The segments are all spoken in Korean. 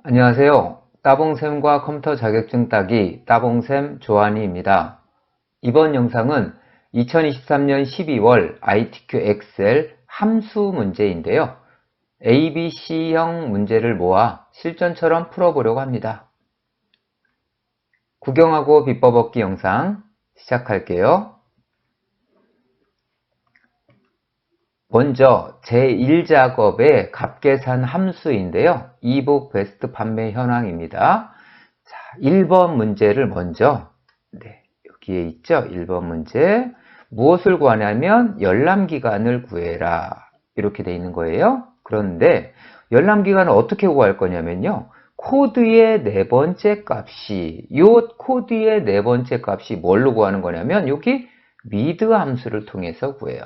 안녕하세요. 따봉쌤과 컴퓨터 자격증 따기 따봉쌤 조한이입니다. 이번 영상은 2023년 12월 ITQ 엑셀 함수 문제인데요. ABC형 문제를 모아 실전처럼 풀어보려고 합니다. 구경하고 비법 얻기 영상 시작할게요. 먼저 제1작업의 값계산 함수인데요. 이북 베스트 판매 현황입니다. 자, 1번 문제를 먼저 여기에 있죠. 1번 문제 무엇을 구하냐면 열람기간을 구해라 이렇게 돼 있는 거예요. 그런데 열람기간을 어떻게 구할 거냐면요. 코드의 네 번째 값이 코드의 네 번째 값이 뭘로 구하는 거냐면 여기 미드 함수를 통해서 구해요.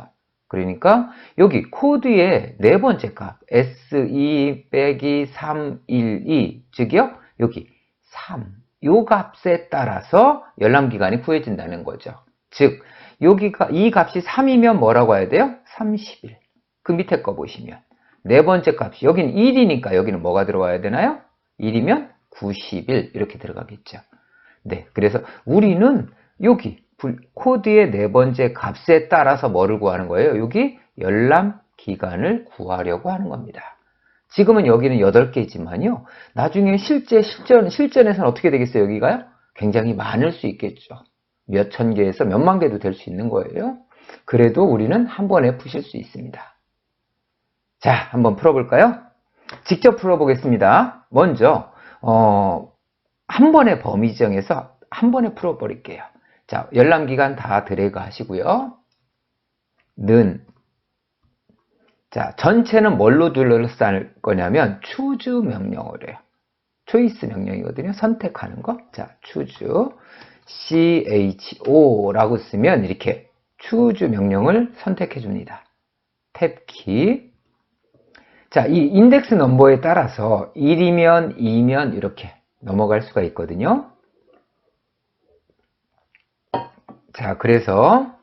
그러니까 여기 코드의 네 번째 값 S2-312 즉요 여기 3 요 값에 따라서 열람기간이 구해진다는 거죠. 즉 여기가 이 값이 3이면 뭐라고 해야 돼요? 30일. 그 밑에 거 보시면 네 번째 값이 여기는 1이니까 여기는 뭐가 들어와야 되나요? 1이면 90일 이렇게 들어가겠죠. 네, 그래서 우리는 여기 코드의 네 번째 값에 따라서 뭐를 구하는 거예요? 여기 열람 기간을 구하려고 하는 겁니다. 지금은 여기는 8개지만요. 나중에 실전에서는 어떻게 되겠어요? 여기가요? 굉장히 많을 수 있겠죠. 몇천 개에서 몇만 개도 될 수 있는 거예요. 그래도 우리는 한 번에 푸실 수 있습니다. 자, 한번 풀어볼까요? 직접 풀어보겠습니다. 먼저 한 번에 범위 정해서 한 번에 풀어버릴게요. 자, 열람기간 다 드래그 하시고요. 자, 전체는 뭘로 둘러쌀 거냐면 choose 명령어로 해요. 초이스 명령이거든요. 선택하는 거. 자, choose CHO라고 쓰면 이렇게 choose 명령을 선택해 줍니다. 탭키. 자, 이 인덱스 넘버에 따라서 1이면 2면 이렇게 넘어갈 수가 있거든요. 자, 그래서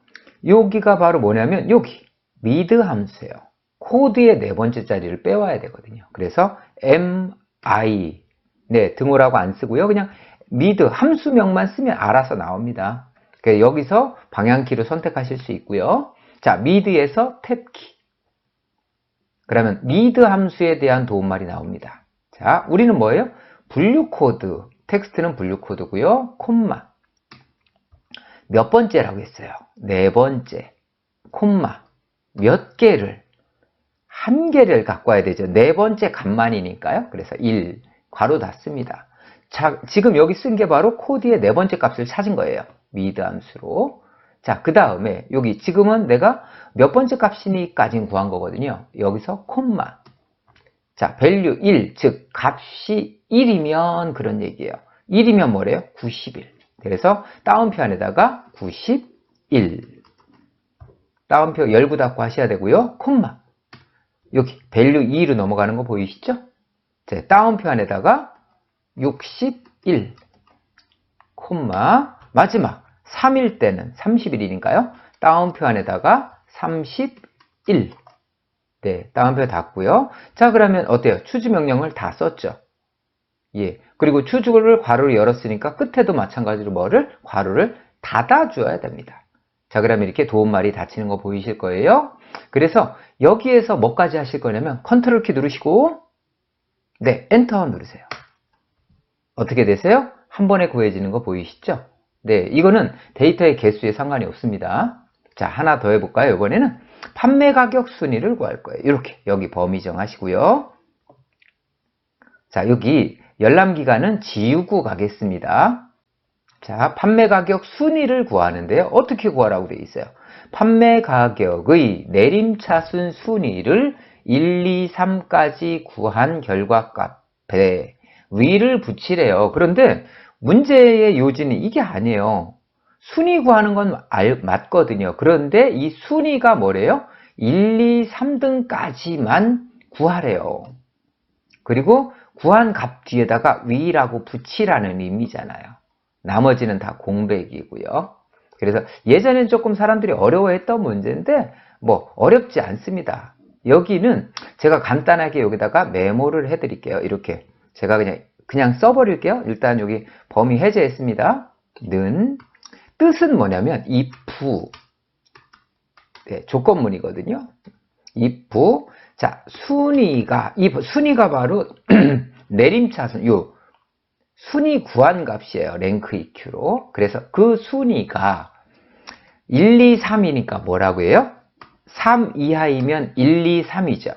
여기가 바로 뭐냐면 여기 미드 함수예요. 코드의 네 번째 자리를 빼와야 되거든요. 그래서 MI 등호라고 안 쓰고요. 그냥 미드 함수명만 쓰면 알아서 나옵니다. 그러니까 여기서 방향키로 선택하실 수 있고요. 자, 미드에서 탭키. 그러면 미드 함수에 대한 도움말이 나옵니다. 자, 우리는 뭐예요? 분류 코드. 텍스트는 분류 코드고요. 콤마. 몇 번째라고 했어요? 네 번째. 콤마. 몇 개를? 한 개를 갖고 와야 되죠. 네 번째 값만이니까요. 그래서 1. 괄호 닫습니다. 자, 지금 여기 쓴 게 바로 코드의 네 번째 값을 찾은 거예요. 미드 함수로. 자, 그 다음에 여기 지금은 내가 몇 번째 값이니까지 구한 거거든요. 여기서 콤마. 자, value 1, 즉 값이 1이면 그런 얘기예요. 1이면 뭐래요? 90일. 그래서 따옴표 안에다가 91. 따옴표 열고 닫고 하셔야 되고요. 콤마. 여기 value 2로 넘어가는 거 보이시죠? 자, 따옴표 안에다가 61. 콤마. 마지막 3일 때는 30일이니까요. 따옴표 안에다가 31. 네, 따옴표 닫고요. 자, 그러면 어때요? 추주 명령을 다 썼죠? 예. 그리고 추주를 괄호를 열었으니까 끝에도 마찬가지로 괄호를 닫아줘야 됩니다. 자, 그러면 이렇게 도움말이 닫히는 거 보이실 거예요. 그래서 여기에서 뭐까지 하실 거냐면 컨트롤 키 누르시고 네, 엔터 누르세요. 어떻게 되세요? 한 번에 구해지는 거 보이시죠? 네, 이거는 데이터의 개수에 상관이 없습니다. 자, 하나 더 해볼까요? 이번에는 판매 가격 순위를 구할 거예요. 이렇게 여기 범위 정하시고요. 자, 여기 열람기간은 지우고 가겠습니다. 자, 판매 가격 순위를 구하는데요. 어떻게 구하라고 되어 있어요? 판매 가격의 내림차순 순위를 1, 2, 3까지 구한 결과값에 위를 붙이래요. 그런데 문제의 요지는 이게 아니에요. 순위 구하는 건 맞거든요. 그런데 이 순위가 뭐래요? 1, 2, 3등까지만 구하래요. 그리고 구한 값 뒤에다가 위라고 붙이라는 의미잖아요. 나머지는 다 공백이고요. 그래서 예전엔 조금 사람들이 어려워했던 문제인데 뭐 어렵지 않습니다. 여기는 제가 간단하게 여기다가 메모를 해드릴게요. 이렇게 제가 그냥 써버릴게요. 일단 여기 범위 해제했습니다. 는 뜻은 뭐냐면 if, 네, 조건문이거든요. if, 자, 순위가 바로 내림차순, 요 순위 구한 값이에요. 랭크 EQ로. 그래서 그 순위가 1, 2, 3이니까 뭐라고 해요? 3 이하이면 1, 2, 3이죠.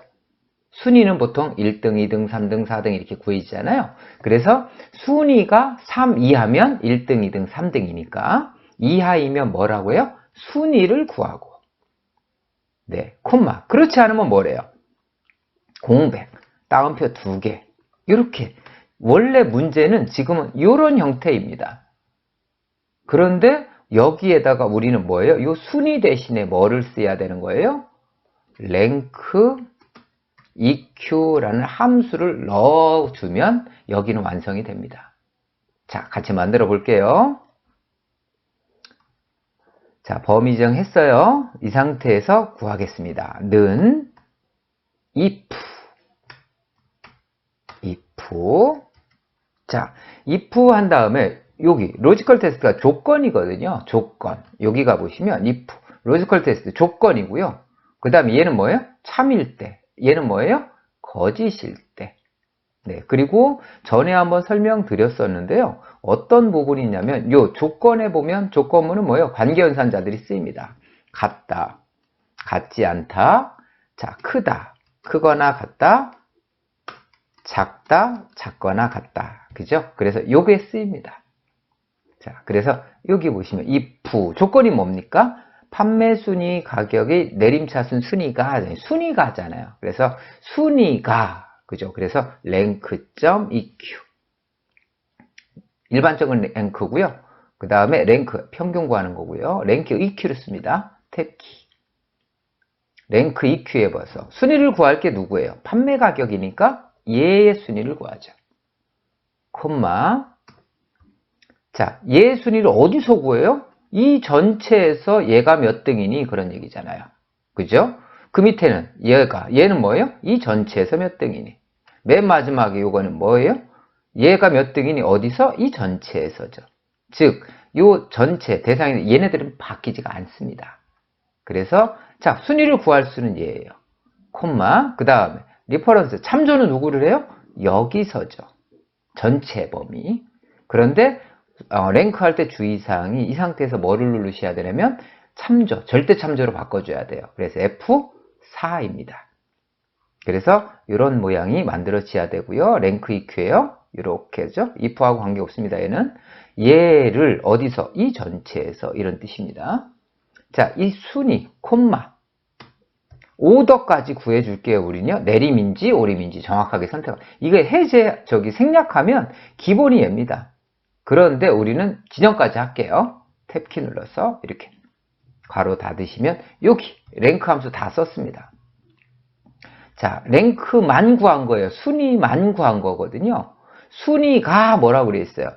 순위는 보통 1등, 2등, 3등, 4등 이렇게 구해지잖아요. 그래서 순위가 3 이하면 1등, 2등, 3등이니까 이하이면 뭐라고요? 순위를 구하고. 네, 콤마. 그렇지 않으면 뭐래요? 공백, 따옴표 2개. 이렇게. 원래 문제는 지금은 이런 형태입니다. 그런데 여기에다가 우리는 뭐예요? 이 순위 대신에 뭐를 써야 되는 거예요? 랭크 EQ라는 함수를 넣어주면 여기는 완성이 됩니다. 자, 같이 만들어 볼게요. 자, 범위 정했어요. 이 상태에서 구하겠습니다. 는 if. 자, if 한 다음에 여기 로지컬 테스트가 조건이거든요. 조건. 여기가 보시면 if 로지컬 테스트 조건이고요. 그 다음에 얘는 뭐예요? 참일 때. 얘는 뭐예요? 거짓일 때. 네, 그리고 전에 한번 설명드렸었는데요. 어떤 부분이 있냐면 요 조건에 보면 조건문은 뭐예요? 관계연산자들이 쓰입니다. 같다, 같지 않다, 자, 크다, 크거나 같다, 작다, 작거나 같다. 그죠? 그래서 요게 쓰입니다. 자, 그래서 여기 보시면 if 조건이 뭡니까? 판매 순위 가격의 내림차순 순위가잖아요. 그래서 순위가 그죠? 그래서 랭크.eq 일반적인 랭크고요. 그 다음에 랭크 평균 구하는 거고요. 랭크 EQ를 씁니다. 탭키 랭크 EQ에 봐서 순위를 구할 게 누구예요? 판매 가격이니까 얘의 순위를 구하죠. 콤마. 자, 얘의 순위를 어디서 구해요? 이 전체에서 얘가 몇 등이니 그런 얘기잖아요. 그죠? 그 밑에는 얘는 뭐예요? 이 전체에서 몇 등이니. 맨 마지막에 요거는 뭐예요? 얘가 몇 등이니 어디서? 이 전체에서죠. 즉, 요 전체 대상이 얘네들은 바뀌지가 않습니다. 그래서 자, 순위를 구할 수는 얘예요. 콤마. 그 다음에 리퍼런스 참조는 누구를 해요? 여기서죠. 전체 범위. 그런데 랭크할 때 주의사항이 이 상태에서 뭐를 누르셔야 되냐면 참조, 절대 참조로 바꿔줘야 돼요. 그래서 F4입니다. 그래서 이런 모양이 만들어져야 되고요. 랭크 EQ예요. 이렇게죠. if하고 관계없습니다. 얘를 어디서? 이 전체에서 이런 뜻입니다. 자, 이 순위, 콤마 오더까지 구해줄게요. 우리는요. 내림인지 오림인지 정확하게 선택. 이게 생략하면 기본이 얘입니다. 그런데 우리는 지정까지 할게요. 탭키 눌러서 이렇게 괄호 닫으시면 여기 랭크 함수 다 썼습니다. 자, 랭크만 구한 거예요. 순위만 구한 거거든요. 순위가 뭐라고 그랬어요?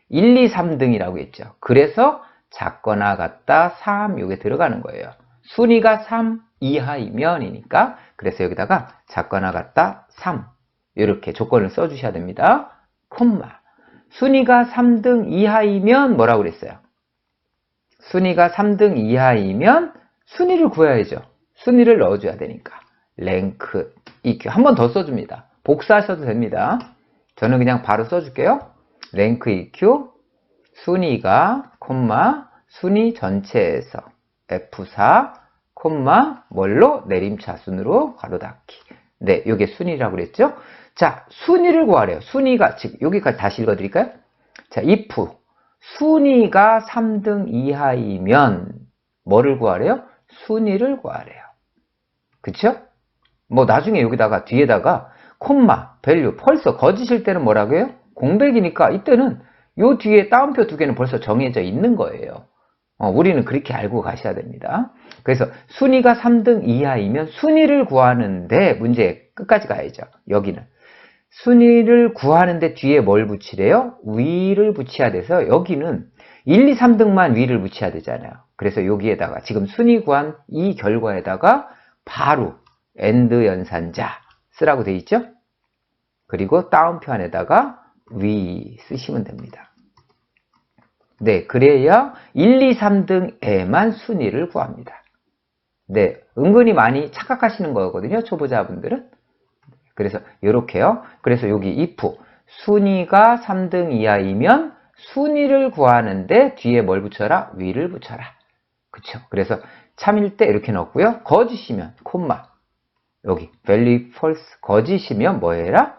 1, 2, 3등이라고 했죠. 그래서 작거나 같다 3 요게 들어가는 거예요. 순위가 3 이하이면이니까 그래서 여기다가 작거나 같다 3 이렇게 조건을 써주셔야 됩니다. 콤마. 순위가 3등 이하이면 뭐라고 그랬어요? 순위가 3등 이하이면 순위를 구해야죠. 순위를 넣어줘야 되니까. 랭크 EQ 한 번 더 써줍니다. 복사하셔도 됩니다. 저는 그냥 바로 써줄게요. 랭크 EQ 순위가 콤마 순위 전체에서 F4 콤마 뭘로? 내림차순으로 괄호 닫기. 네, 이게 순위라고 그랬죠? 자, 순위를 구하래요. 순위가 지금 여기까지 다시 읽어드릴까요? 자, if 순위가 3등 이하이면 뭐를 구하래요? 순위를 구하래요. 그쵸? 뭐 나중에 여기다가 뒤에다가 콤마, 밸류, 벌써 거짓일 때는 뭐라고 해요? 공백이니까 이때는 요 뒤에 따옴표 2개는 벌써 정해져 있는 거예요. 우리는 그렇게 알고 가셔야 됩니다. 그래서 순위가 3등 이하이면 순위를 구하는데 문제 끝까지 가야죠. 여기는 순위를 구하는데 뒤에 뭘 붙이래요? 위를 붙여야 돼서 여기는 1, 2, 3등만 위를 붙여야 되잖아요. 그래서 여기에다가 지금 순위 구한 이 결과에다가 바로 AND 연산자 쓰라고 돼 있죠? 그리고 따옴표 안에다가 위 쓰시면 됩니다. 네, 그래야 1, 2, 3등에만 순위를 구합니다. 네, 은근히 많이 착각하시는 거거든요, 초보자분들은. 그래서 이렇게요. 그래서 여기 if 순위가 3등 이하이면 순위를 구하는데 뒤에 뭘 붙여라? 위를 붙여라. 그쵸? 그래서 참일 때 이렇게 넣고요. 거짓이면 콤마. 여기 value false 거짓이면 뭐 해라?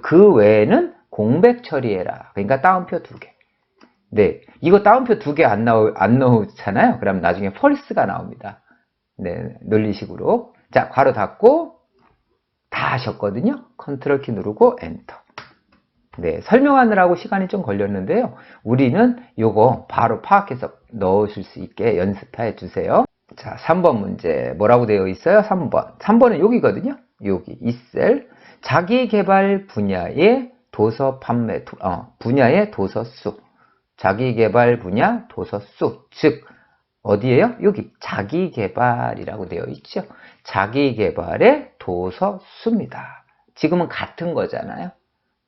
그 외에는 공백 처리해라. 그러니까 따옴표 2개. 네, 이거 따옴표 2개 안 넣잖아요. 그럼 나중에 false가 나옵니다. 네, 논리식으로. 자, 괄호 닫고 다 하셨거든요. 컨트롤 키 누르고 엔터. 네, 설명하느라고 시간이 좀 걸렸는데요. 우리는 요거 바로 파악해서 넣으실 수 있게 연습해 주세요. 자, 3번 문제 뭐라고 되어 있어요? 3번. 3번은 여기거든요. 여기 이 셀. 자기개발 분야의 도서 판매 분야의 도서 수. 자기개발 분야 도서 수. 즉 어디에요? 여기 자기개발이라고 되어 있죠. 자기개발의 도서 수입니다. 지금은 같은 거잖아요.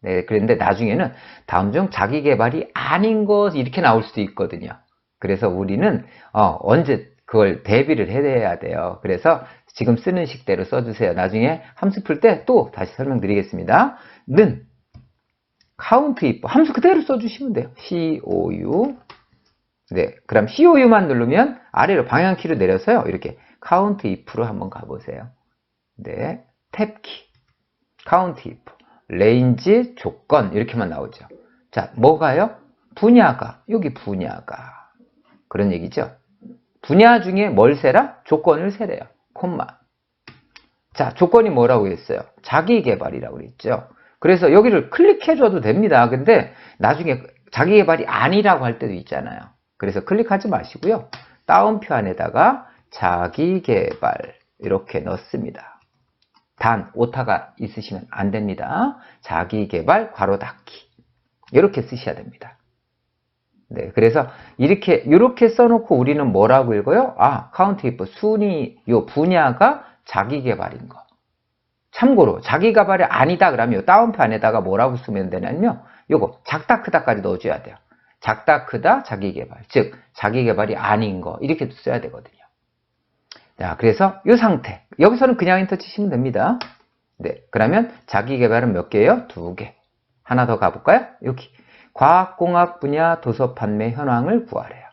네, 그런데 나중에는 다음 중 자기개발이 아닌 것 이렇게 나올 수도 있거든요. 그래서 우리는 언제 그걸 대비를 해야 돼요. 그래서 지금 쓰는 식대로 써주세요. 나중에 함수 풀 때 또 다시 설명드리겠습니다. 는 count if 함수 그대로 써주시면 돼요. COU. 네, 그럼 COU만 누르면 아래로 방향키로 내려서요. 이렇게 count if로 한번 가보세요. 네, 탭키, count if, range 조건 이렇게만 나오죠. 자, 뭐가요? 분야가, 여기 분야가 그런 얘기죠. 분야 중에 뭘 세라? 조건을 세래요. 콤마. 자, 조건이 뭐라고 했어요? 자기개발이라고 그랬죠. 그래서 여기를 클릭해줘도 됩니다. 근데 나중에 자기개발이 아니라고 할 때도 있잖아요. 그래서 클릭하지 마시고요. 따옴표 안에다가 자기개발 이렇게 넣습니다. 단 오타가 있으시면 안 됩니다. 자기개발 괄호 닫기 이렇게 쓰셔야 됩니다. 네, 그래서 이렇게 써놓고 우리는 뭐라고 읽어요? count if 순위 요 분야가 자기개발인 거. 참고로 자기개발이 아니다 그러면 요 따옴표 안에다가 뭐라고 쓰면 되냐면요. 요거 작다 크다까지 넣어줘야 돼요. 작다 크다 자기개발, 즉 자기개발이 아닌 거 이렇게 써야 되거든요. 자, 그래서 이 상태 여기서는 그냥 엔터 치시면 됩니다. 네, 그러면 자기개발은 몇 개예요? 2개. 하나 더 가볼까요? 여기 과학공학 분야 도서 판매 현황을 구하래요.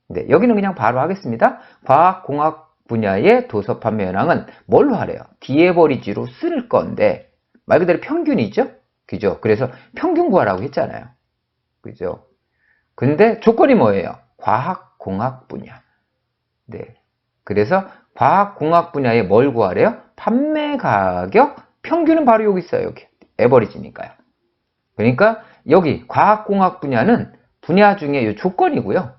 네, 여기는 그냥 바로 하겠습니다. 과학공학 분야의 도서 판매 현황은 뭘로 하래요? 디에버리지로 쓸 건데 말 그대로 평균이죠? 그죠? 그래서 평균 구하라고 했잖아요. 그죠? 근데 조건이 뭐예요? 과학공학 분야. 네. 그래서 과학공학 분야에 뭘 구하래요? 판매 가격 평균은 바로 여기 있어요. 여기. 에버리지니까요. 그러니까 여기 과학공학 분야는 분야 중에 이 조건이고요.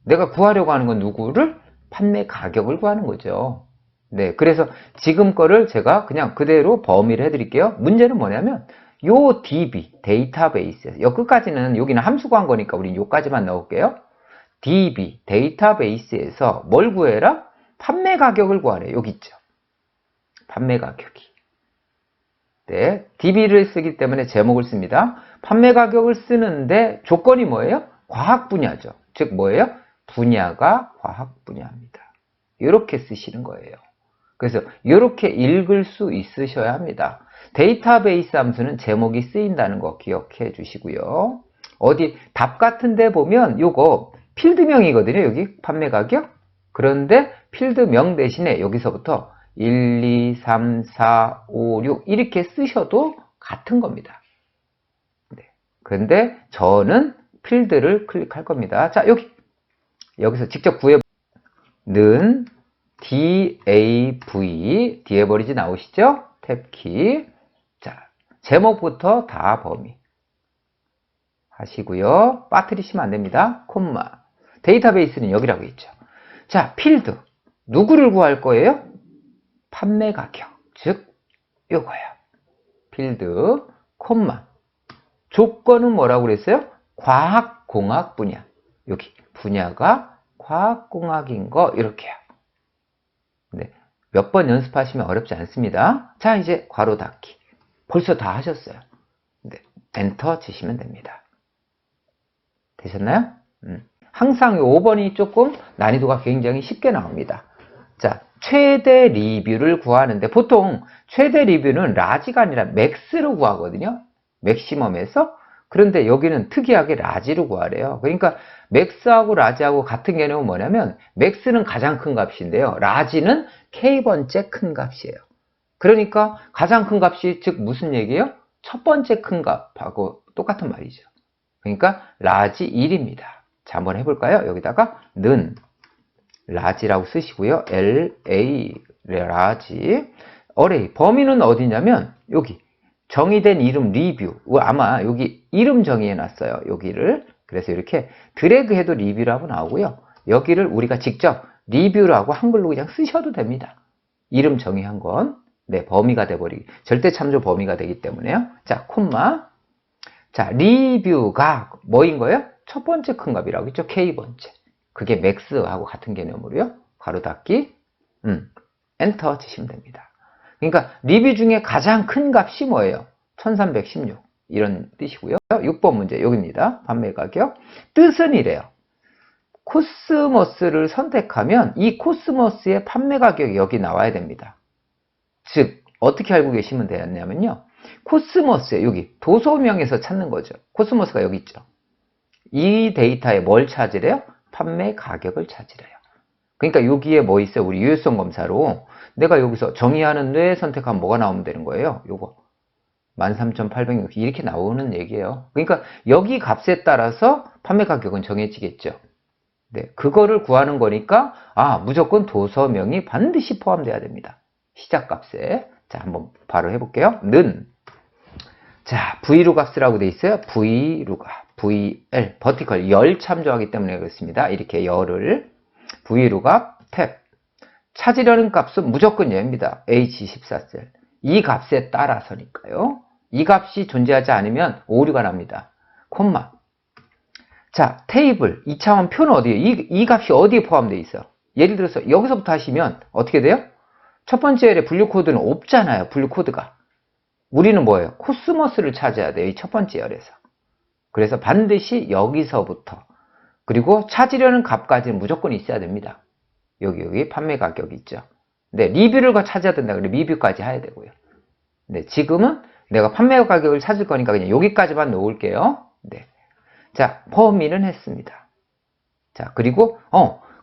내가 구하려고 하는 건 누구를? 판매 가격을 구하는 거죠. 네. 그래서 지금 거를 제가 그냥 그대로 범위를 해드릴게요. 문제는 뭐냐면 요 DB, 데이터베이스. 요 끝까지는 여기는 함수 구한 거니까 우린 요까지만 넣을게요. DB, 데이터베이스에서 뭘 구해라? 판매 가격을 구하래. 여기 있죠. 판매 가격이. 네, DB를 쓰기 때문에 제목을 씁니다. 판매 가격을 쓰는데 조건이 뭐예요? 과학 분야죠. 즉 뭐예요? 분야가 과학 분야입니다. 이렇게 쓰시는 거예요. 그래서 이렇게 읽을 수 있으셔야 합니다. 데이터베이스 함수는 제목이 쓰인다는 거 기억해 주시고요. 어디 답 같은 데 보면 요거 필드명이거든요. 여기 판매 가격. 그런데 필드명 대신에 여기서부터 1, 2, 3, 4, 5, 6 이렇게 쓰셔도 같은 겁니다. 네. 그런데 저는 필드를 클릭할 겁니다. 자, 여기서 직접 구해는 DAV, 디에버리지 나오시죠? 탭키. 자, 제목부터 다 범위 하시고요. 빠뜨리시면 안 됩니다. 콤마. 데이터베이스는 여기라고 있죠. 자, 필드. 누구를 구할 거예요? 판매 가격. 즉, 요거예요. 필드, 콤마. 조건은 뭐라고 그랬어요? 과학공학 분야. 여기 분야가 과학공학인 거 이렇게요. 네, 몇 번 연습하시면 어렵지 않습니다. 자, 이제 괄호 닫기. 벌써 다 하셨어요. 네, 엔터 치시면 됩니다. 되셨나요? 항상 5번이 조금 난이도가 굉장히 쉽게 나옵니다. 자, 최대 리뷰를 구하는데 보통 최대 리뷰는 라지가 아니라 맥스로 구하거든요. 맥시멈에서. 그런데 여기는 특이하게 라지로 구하래요. 그러니까 맥스하고 라지하고 같은 개념은 뭐냐면 맥스는 가장 큰 값인데요. 라지는 k번째 큰 값이에요. 그러니까 가장 큰 값이 즉 무슨 얘기예요? 첫 번째 큰 값하고 똑같은 말이죠. 그러니까 라지 1입니다. 자, 한번 해볼까요? 여기다가 는 라지라고 쓰시고요. LA 라지 어레이 범위는 어디냐면 여기 정의된 이름 리뷰 아마 여기 이름 정의해놨어요. 여기를 그래서 이렇게 드래그해도 리뷰라고 나오고요. 여기를 우리가 직접 리뷰라고 한글로 그냥 쓰셔도 됩니다. 이름 정의한 건 네, 범위가 돼버리기 절대 참조 범위가 되기 때문에요. 자, 콤마 자, 리뷰가 뭐인 거예요? 첫 번째 큰 값이라고 했죠. K번째. 그게 맥스하고 같은 개념으로요. 가로 닫기. 엔터 치시면 됩니다. 그러니까 리뷰 중에 가장 큰 값이 뭐예요? 1316. 이런 뜻이고요. 6번 문제 여기입니다. 판매 가격. 뜻은 이래요. 코스모스를 선택하면 이 코스모스의 판매 가격이 여기 나와야 됩니다. 즉 어떻게 알고 계시면 되냐면요. 코스모스에 여기 도소명에서 찾는 거죠. 코스모스가 여기 있죠. 이 데이터에 뭘 찾으래요? 판매 가격을 찾으래요. 그러니까 여기에 뭐 있어요? 우리 유효성 검사로 내가 여기서 정의하는 뇌 선택하면 뭐가 나오면 되는 거예요? 요거 13,860 이렇게 나오는 얘기예요. 그러니까 여기 값에 따라서 판매 가격은 정해지겠죠. 네, 그거를 구하는 거니까 무조건 도서명이 반드시 포함돼야 됩니다. 시작값에. 자, 한번 바로 해볼게요. 는 자, vlookup 값이라고 돼 있어요. vlookup, vl, 버티컬, 열 참조하기 때문에 그렇습니다. 이렇게 열을 vlookup 탭 찾으려는 값은 무조건 얘입니다. H14셀 이 값에 따라서니까요. 이 값이 존재하지 않으면 오류가 납니다. 콤마 자, 테이블 2차원 표는 어디에 이 값이 어디에 포함되어 있어요? 예를 들어서 여기서부터 하시면 어떻게 돼요? 첫 번째 열에 분류 코드는 없잖아요. 분류 코드가. 우리는 뭐예요? 코스모스를 찾아야 돼요. 이 첫 번째 열에서. 그래서 반드시 여기서부터 그리고 찾으려는 값까지는 무조건 있어야 됩니다. 여기 판매 가격이 있죠. 네, 리뷰를 찾아야 된다. 그래 리뷰까지 해야 되고요. 네, 지금은 내가 판매 가격을 찾을 거니까 그냥 여기까지만 놓을게요. 네. 자, 범위는 했습니다. 자, 그리고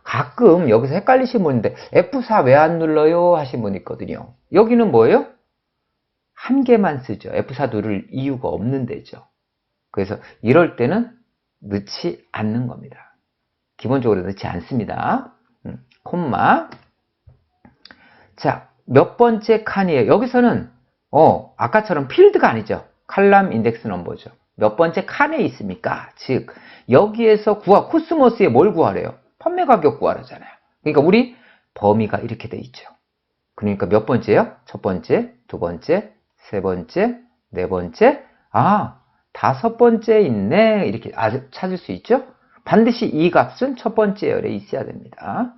가끔 여기서 헷갈리신 분인데 F4 왜 안 눌러요? 하신 분 있거든요. 여기는 뭐예요? 한 개만 쓰죠. F4 누를 이유가 없는 데죠. 그래서 이럴 때는 넣지 않는 겁니다. 기본적으로 넣지 않습니다. 콤마 자, 몇 번째 칸이에요? 여기서는 아까처럼 필드가 아니죠. 칼럼 인덱스 넘버죠. 몇 번째 칸에 있습니까? 즉 여기에서 코스모스에 뭘 구하래요? 판매 가격 구하라잖아요. 그러니까 우리 범위가 이렇게 돼 있죠. 그러니까 몇 번째요? 첫 번째, 두 번째, 세 번째, 네 번째, 다섯 번째 있네. 이렇게 찾을 수 있죠? 반드시 이 값은 첫 번째 열에 있어야 됩니다.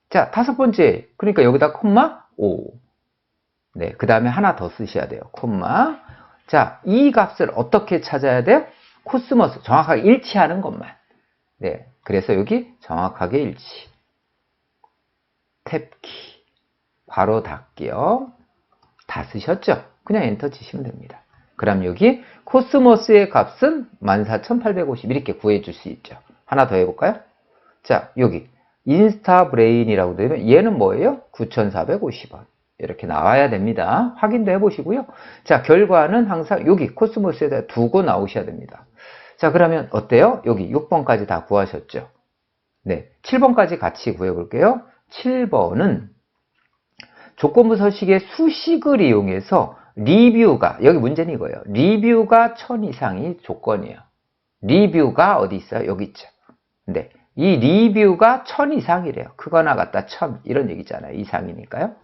자, 다섯 번째. 그러니까 여기다 콤마 5. 네, 그 다음에 하나 더 쓰셔야 돼요. 콤마. 자, 이 값을 어떻게 찾아야 돼요? 코스모스. 정확하게 일치하는 것만. 네, 그래서 여기 정확하게 일치. 탭키. 바로 닫기요. 다 쓰셨죠? 그냥 엔터 치시면 됩니다. 그럼 여기 코스모스의 값은 14,850 이렇게 구해줄 수 있죠. 하나 더 해볼까요? 자, 여기 인스타 브레인이라고 되면 얘는 뭐예요? 9,450원. 이렇게 나와야 됩니다. 확인도 해보시고요. 자, 결과는 항상 여기 코스모스에다 두고 나오셔야 됩니다. 자, 그러면 어때요? 여기 6번까지 다 구하셨죠? 네, 7번까지 같이 구해볼게요. 7번은 조건부 서식의 수식을 이용해서 리뷰가, 여기 문제는 이거예요. 리뷰가 1000 이상이 조건이에요. 리뷰가 어디 있어요? 여기 있죠. 근데 이 리뷰가 1000 이상이래요. 크거나 같다 1000 이런 얘기잖아요. 이상이니까요.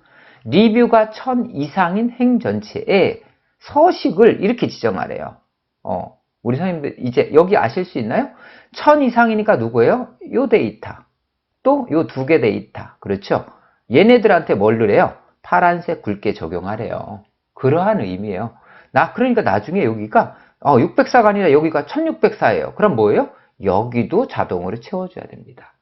리뷰가 1000 이상인 행 전체에 서식을 이렇게 지정하래요. 우리 선생님들 이제 여기 아실 수 있나요? 1000 이상이니까 누구예요? 요 데이터. 또 요 두 개 데이터. 그렇죠? 얘네들한테 뭘 넣으래요? 파란색 굵게 적용하래요. 그러한 의미예요. 그러니까 나중에 여기가 604가 아니라 여기가 1604예요. 그럼 뭐예요? 여기도 자동으로 채워줘야 됩니다.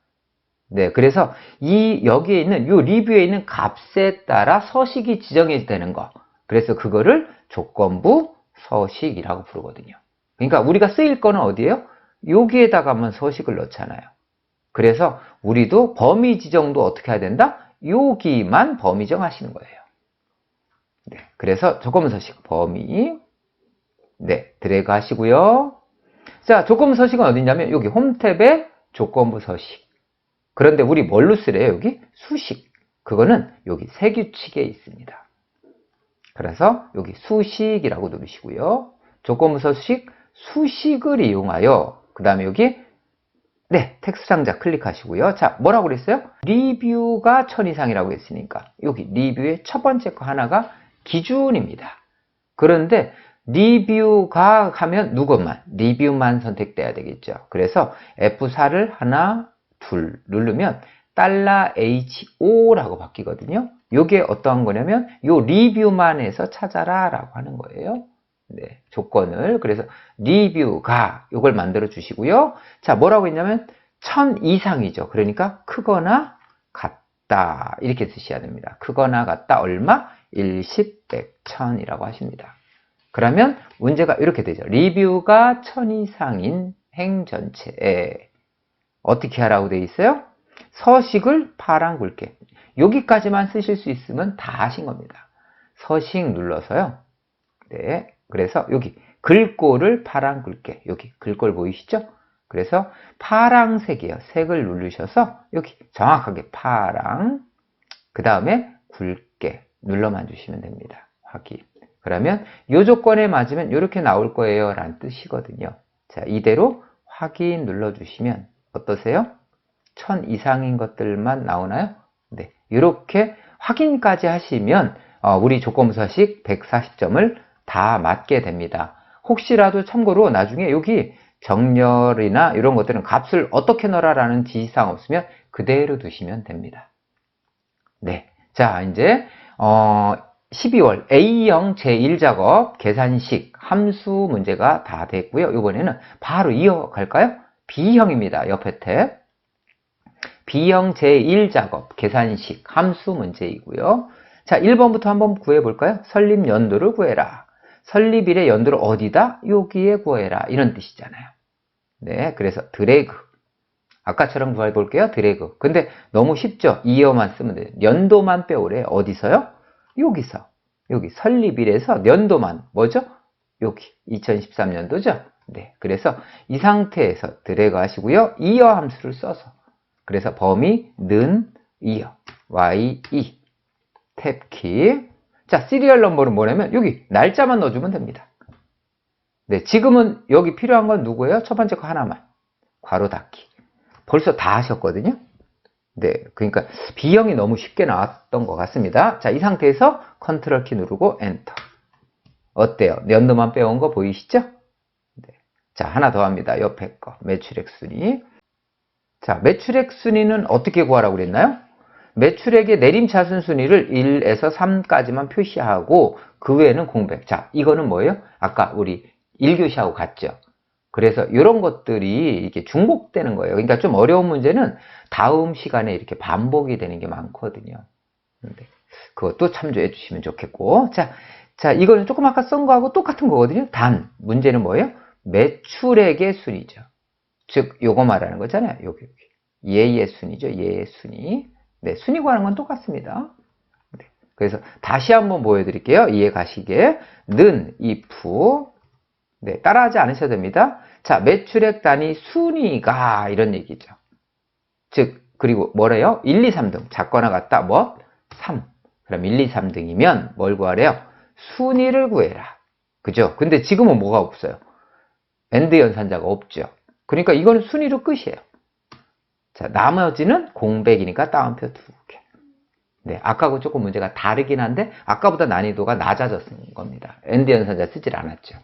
네, 그래서 여기에 있는 이 리뷰에 있는 값에 따라 서식이 지정이 되는 거. 그래서 그거를 조건부 서식이라고 부르거든요. 그러니까 우리가 쓰일 거는 어디예요? 여기에다가만 서식을 넣잖아요. 그래서 우리도 범위 지정도 어떻게 해야 된다? 여기만 범위 정하시는 거예요. 네, 그래서 조건부 서식 범위 네, 드래그 하시고요. 자, 조건부 서식은 어디냐면 여기 홈 탭에 조건부 서식. 그런데 우리 뭘로 쓰래요? 여기 수식. 그거는 여기 세규칙에 있습니다. 그래서 여기 수식이라고 누르시고요. 조건부 서식 수식을 이용하여 그 다음에 여기 네, 텍스트 상자 클릭하시고요. 자, 뭐라고 그랬어요? 리뷰가 1000 이상이라고 했으니까 여기 리뷰의 첫 번째 거 하나가 기준입니다. 그런데 리뷰가 하면 누구만? 리뷰만 선택돼야 되겠죠. 그래서 F4를 하나, 둘 누르면 $HO라고 바뀌거든요. 이게 어떠한 거냐면 요 리뷰만 해서 찾아라 라고 하는 거예요. 네, 조건을. 그래서 리뷰가 요걸 만들어 주시고요. 자, 뭐라고 했냐면 1000 이상이죠. 그러니까 크거나 같다 이렇게 쓰셔야 됩니다. 크거나 같다 얼마? 1, 10, 100, 1000이라고 하십니다. 그러면 문제가 이렇게 되죠. 리뷰가 1000 이상인 행 전체에 어떻게 하라고 되어 있어요? 서식을 파란 굵게. 여기까지만 쓰실 수 있으면 다 하신 겁니다. 서식 눌러서요. 네. 그래서 여기 글꼴을 파란 굵게. 여기 글꼴 보이시죠? 그래서 파랑색이에요. 색을 누르셔서 여기 정확하게 파랑. 그 다음에 굵게 눌러만 주시면 됩니다. 확인. 그러면 이 조건에 맞으면 이렇게 나올 거예요 라는 뜻이거든요. 자, 이대로 확인 눌러주시면 어떠세요? 1000 이상인 것들만 나오나요? 네, 이렇게 확인까지 하시면 우리 조건부 서식 140점을 다 맞게 됩니다. 혹시라도 참고로 나중에 여기 정렬이나 이런 것들은 값을 어떻게 넣어라라는 지시사항 없으면 그대로 두시면 됩니다. 네, 자 이제 12월 A형 제1작업 계산식 함수 문제가 다 됐고요. 이번에는 바로 이어갈까요? B형입니다. 옆에 탭. B형 제1작업 계산식 함수 문제이고요. 자, 1번부터 한번 구해볼까요? 설립 연도를 구해라. 설립일의 연도를 어디다? 여기에 구해라. 이런 뜻이잖아요. 네, 그래서 드래그. 아까처럼 구해볼게요. 드래그. 근데 너무 쉽죠? 이어만 쓰면 돼요. 연도만 빼오래. 어디서요? 여기서. 여기 설립일에서 연도만. 뭐죠? 여기. 2013년도죠? 네. 그래서 이 상태에서 드래그 하시고요. 이어 함수를 써서. 그래서 범위, 는, 이어. YE. 탭키. 자, 시리얼 넘버는 뭐냐면 여기 날짜만 넣어주면 됩니다. 네. 지금은 여기 필요한 건 누구예요? 첫 번째 거 하나만. 괄호 닫기. 벌써 다 하셨거든요. 네, 그러니까 B형이 너무 쉽게 나왔던 것 같습니다. 자, 이 상태에서 컨트롤 키 누르고 엔터. 어때요? 연도만 빼온 거 보이시죠? 네. 자, 하나 더 합니다. 옆에 거 매출액 순위. 자, 매출액 순위는 어떻게 구하라고 그랬나요? 매출액의 내림차순 순위를 1에서 3까지만 표시하고 그 외에는 공백. 자, 이거는 뭐예요? 아까 우리 1교시하고 같죠? 그래서 이런 것들이 이렇게 중복되는 거예요. 그러니까 좀 어려운 문제는 다음 시간에 이렇게 반복이 되는 게 많거든요. 그것도 참조해 주시면 좋겠고. 자, 이거는 조금 아까 쓴 거하고 똑같은 거거든요. 단, 문제는 뭐예요? 매출액의 순위죠. 즉, 요거 말하는 거잖아요. 여기. 얘의 순위죠. 얘의 순위. 네, 순위 구하는 건 똑같습니다. 네, 그래서 다시 한번 보여드릴게요. 이해 가시게. 는, if. 네, 따라하지 않으셔도 됩니다. 자, 매출액 단위 순위가 이런 얘기죠. 즉, 그리고 뭐래요? 1, 2, 3등. 작거나 같다. 뭐? 3. 그럼 1, 2, 3등이면 뭘 구하래요? 순위를 구해라. 그죠? 근데 지금은 뭐가 없어요? 엔드 연산자가 없죠. 그러니까 이거는 순위로 끝이에요. 자, 나머지는 공백이니까 따옴표 2개. 네, 아까하고 조금 문제가 다르긴 한데 아까보다 난이도가 낮아졌는 겁니다. 엔드 연산자 쓰질 않았죠.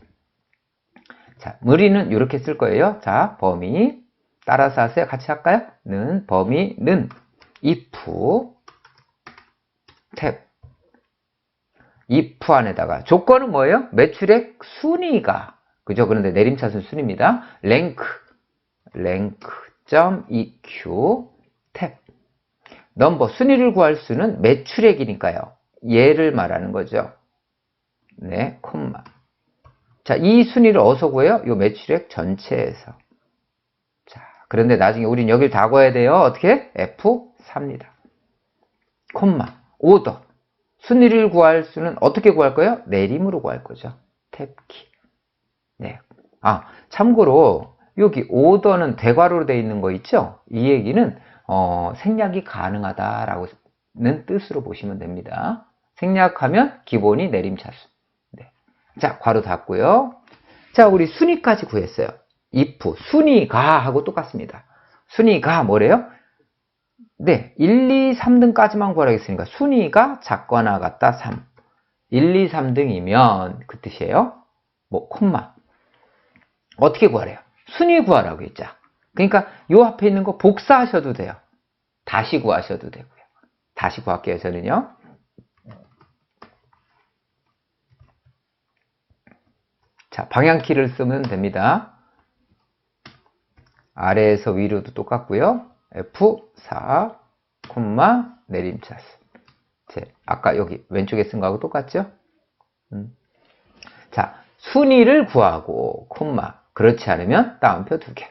자, 무리는 이렇게 쓸 거예요. 자, 범위 따라서 하세요. 같이 할까요? 는 범위는 if 탭. if 안에다가 조건은 뭐예요? 매출액 순위가 그죠? 그런데 내림차순 순위입니다. rank.eq 탭 넘버 순위를 구할 수는 매출액이니까요. 얘를 말하는 거죠. 네, 콤마. 자, 이 순위를 어디서 구해요? 요 매출액 전체에서. 자, 그런데 나중에 우린 여길 다 구해야 돼요. 어떻게? F4입니다. 콤마. 오더. 순위를 구할 수는 어떻게 구할 거예요? 내림으로 구할 거죠. 탭키. 네. 아, 참고로 여기 오더는 대괄호로 되어 있는 거 있죠? 이 얘기는 생략이 가능하다라는 뜻으로 보시면 됩니다. 생략하면 기본이 내림차순. 네. 자, 괄호 닫고요. 자, 우리 순위까지 구했어요. if 순위가 하고 똑같습니다. 순위가 뭐래요? 네, 1, 2, 3등까지만 구하라고 했으니까 순위가 작거나 같다 3. 1, 2, 3등이면 그 뜻이에요. 뭐 콤마. 어떻게 구하래요? 순위 구하라고 했죠. 그러니까 요 앞에 있는 거 복사하셔도 돼요. 다시 구하셔도 되고요. 다시 구할게요, 저는요. 자, 방향키를 쓰면 됩니다. 아래에서 위로도 똑같고요. F4, 콤마, 내림차순. 아까 여기 왼쪽에 쓴 거하고 똑같죠? 자, 순위를 구하고, 콤마. 그렇지 않으면 따옴표 2개.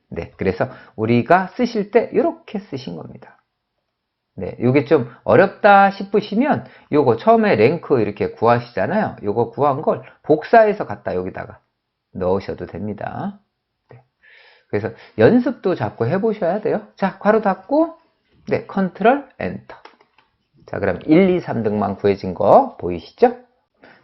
네, 그래서 우리가 쓰실 때 이렇게 쓰신 겁니다. 네, 이게 좀 어렵다 싶으시면 요거 처음에 랭크 이렇게 구하시잖아요. 요거 구한 걸 복사해서 갖다 여기다가 넣으셔도 됩니다. 네, 그래서 연습도 자꾸 해보셔야 돼요. 자, 괄호 닫고, 네, 컨트롤 엔터. 자, 그럼 1, 2, 3등만 구해진 거 보이시죠?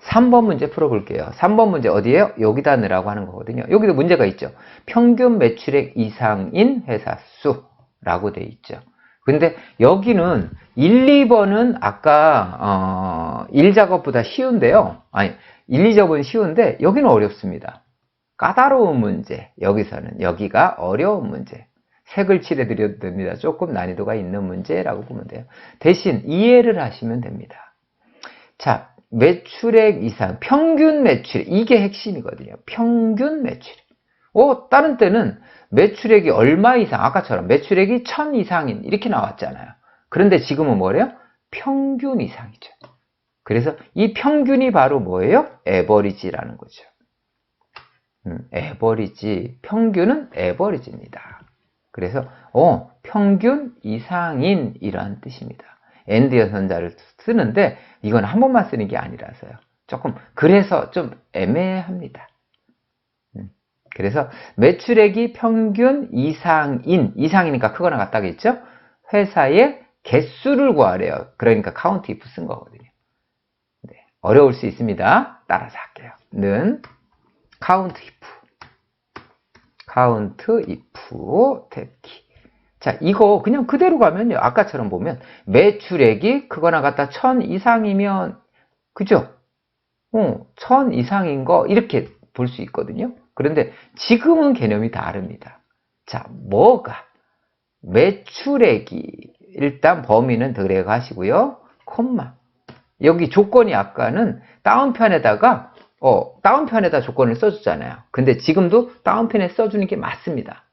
3번 문제 풀어볼게요. 3번 문제 어디에요? 여기다 넣으라고 하는 거거든요. 여기도 문제가 있죠. 평균 매출액 이상인 회사 수라고 돼 있죠. 근데 여기는 1, 2번은 아까 1작업보다 쉬운데요. 아니, 1, 2작업은 쉬운데 여기는 어렵습니다. 까다로운 문제. 여기서는 여기가 어려운 문제. 색을 칠해드려도 됩니다. 조금 난이도가 있는 문제라고 보면 돼요. 대신 이해를 하시면 됩니다. 자, 매출액 이상, 평균 매출, 이게 핵심이거든요. 평균 매출. 다른 때는 매출액이 얼마 이상, 아까처럼 매출액이 1000 이상인, 이렇게 나왔잖아요. 그런데 지금은 뭐래요? 평균 이상이죠. 그래서 이 평균이 바로 뭐예요? 에버리지라는 거죠. 에버리지, 평균은 에버리지입니다. 그래서, 평균 이상인, 이런 뜻입니다. 엔드 연선자를 쓰는데 이건 한 번만 쓰는 게 아니라서요. 조금 그래서 좀 애매합니다. 그래서 매출액이 평균 이상이니까 크거나 같다겠죠? 회사의 개수를 구하래요. 그러니까 카운트 if 쓴 거거든요. 네, 어려울 수 있습니다. 따라서 할게요. 는 카운트 if 탭키. 자, 이거 그냥 그대로 가면요. 아까처럼 보면 매출액이 크거나 같다 1000 이상이면 그죠? 1000 이상인 거 이렇게 볼 수 있거든요. 그런데 지금은 개념이 다릅니다. 자, 뭐가? 매출액이 일단 범위는 들어가시고요. 콤마. 여기 조건이 아까는 다운편에다가 다운편에다 조건을 써주잖아요. 근데 지금도 다운편에 써주는 게 맞습니다.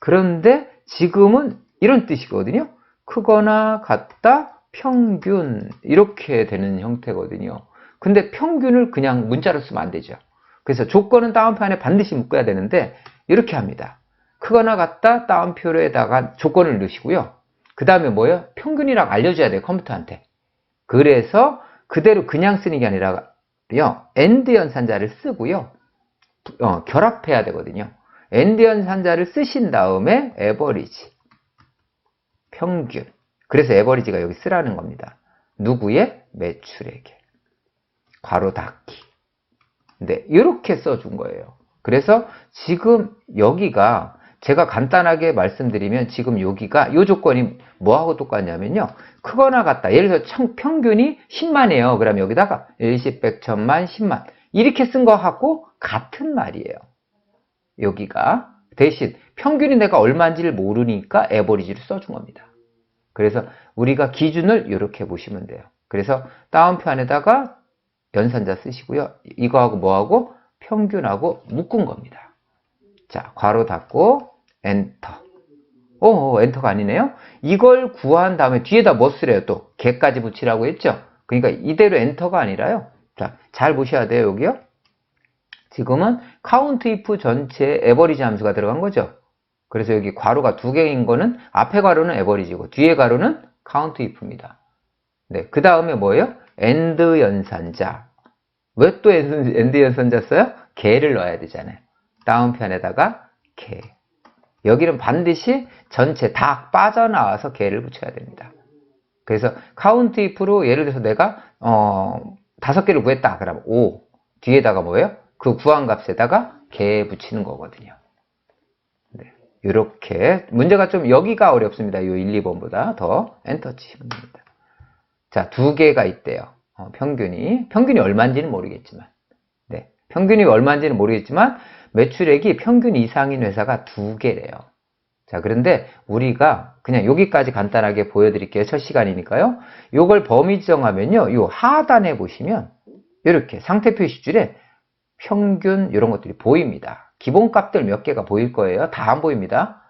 그런데 지금은 이런 뜻이거든요. 크거나 같다, 평균 이렇게 되는 형태거든요. 근데 평균을 그냥 문자로 쓰면 안 되죠. 그래서 조건은 다운편에 반드시 묶어야 되는데 이렇게 합니다. 크거나 같다, 다운표에다가 조건을 넣으시고요. 그 다음에 뭐예요? 평균이라고 알려줘야 돼요. 컴퓨터한테. 그래서 그대로 그냥 쓰는 게 아니라요. 엔드 연산자를 쓰고요. 결합해야 되거든요. 엔드 연산자를 쓰신 다음에 에버리지, 평균. 그래서 에버리지가 여기 쓰라는 겁니다. 누구의? 매출액에. 괄호 닫기. 네, 이렇게 써준 거예요. 그래서 지금 여기가 제가 간단하게 말씀드리면 지금 여기가 이 조건이 뭐하고 똑같냐면요. 크거나 같다. 예를 들어서 평균이 10만이에요. 그럼 여기다가 10, 100, 1000만, 10만 이렇게 쓴 거하고 같은 말이에요. 여기가 대신 평균이 내가 얼마인지를 모르니까 에버리지를 써준 겁니다. 그래서 우리가 기준을 이렇게 보시면 돼요. 그래서 다운표 안에다가 연산자 쓰시고요. 이거하고 뭐하고? 평균하고 묶은 겁니다. 자, 괄호 닫고 엔터. 엔터가 아니네요. 이걸 구한 다음에 뒤에다 뭐 쓰래요? 또 개까지 붙이라고 했죠. 그러니까 이대로 엔터가 아니라요. 자, 잘 보셔야 돼요. 여기요. 지금은 count if 전체에 에버리지 함수가 들어간 거죠. 그래서 여기 괄호가 두 개인 거는 앞에 괄호는 에버리지고 뒤에 괄호는 count if입니다. 네, 그 다음에 뭐예요? and 연산자. 왜 또 and 연산자 써요? 개를 넣어야 되잖아요. 다운편에다가 개. 여기는 반드시 전체 다 빠져나와서 개를 붙여야 됩니다. 그래서 count if로 예를 들어서 내가 5개를 구했다. 그러면 5. 뒤에다가 뭐예요? 그 구한 값에다가 개 붙이는 거거든요. 네, 이렇게 문제가 좀 여기가 어렵습니다. 이 1, 2번보다 더 엔터 치시면 됩니다. 자, 두 개가 있대요. 평균이 얼마인지는 모르겠지만, 네, 평균이 얼마인지는 모르겠지만 매출액이 평균 이상인 회사가 두 개래요. 자, 그런데 우리가 그냥 여기까지 간단하게 보여드릴게요. 첫 시간이니까요. 요걸 범위 지정하면요, 요 하단에 보시면 이렇게 상태 표시줄에 평균 이런 것들이 보입니다. 기본값들 몇 개가 보일 거예요. 다 안 보입니다.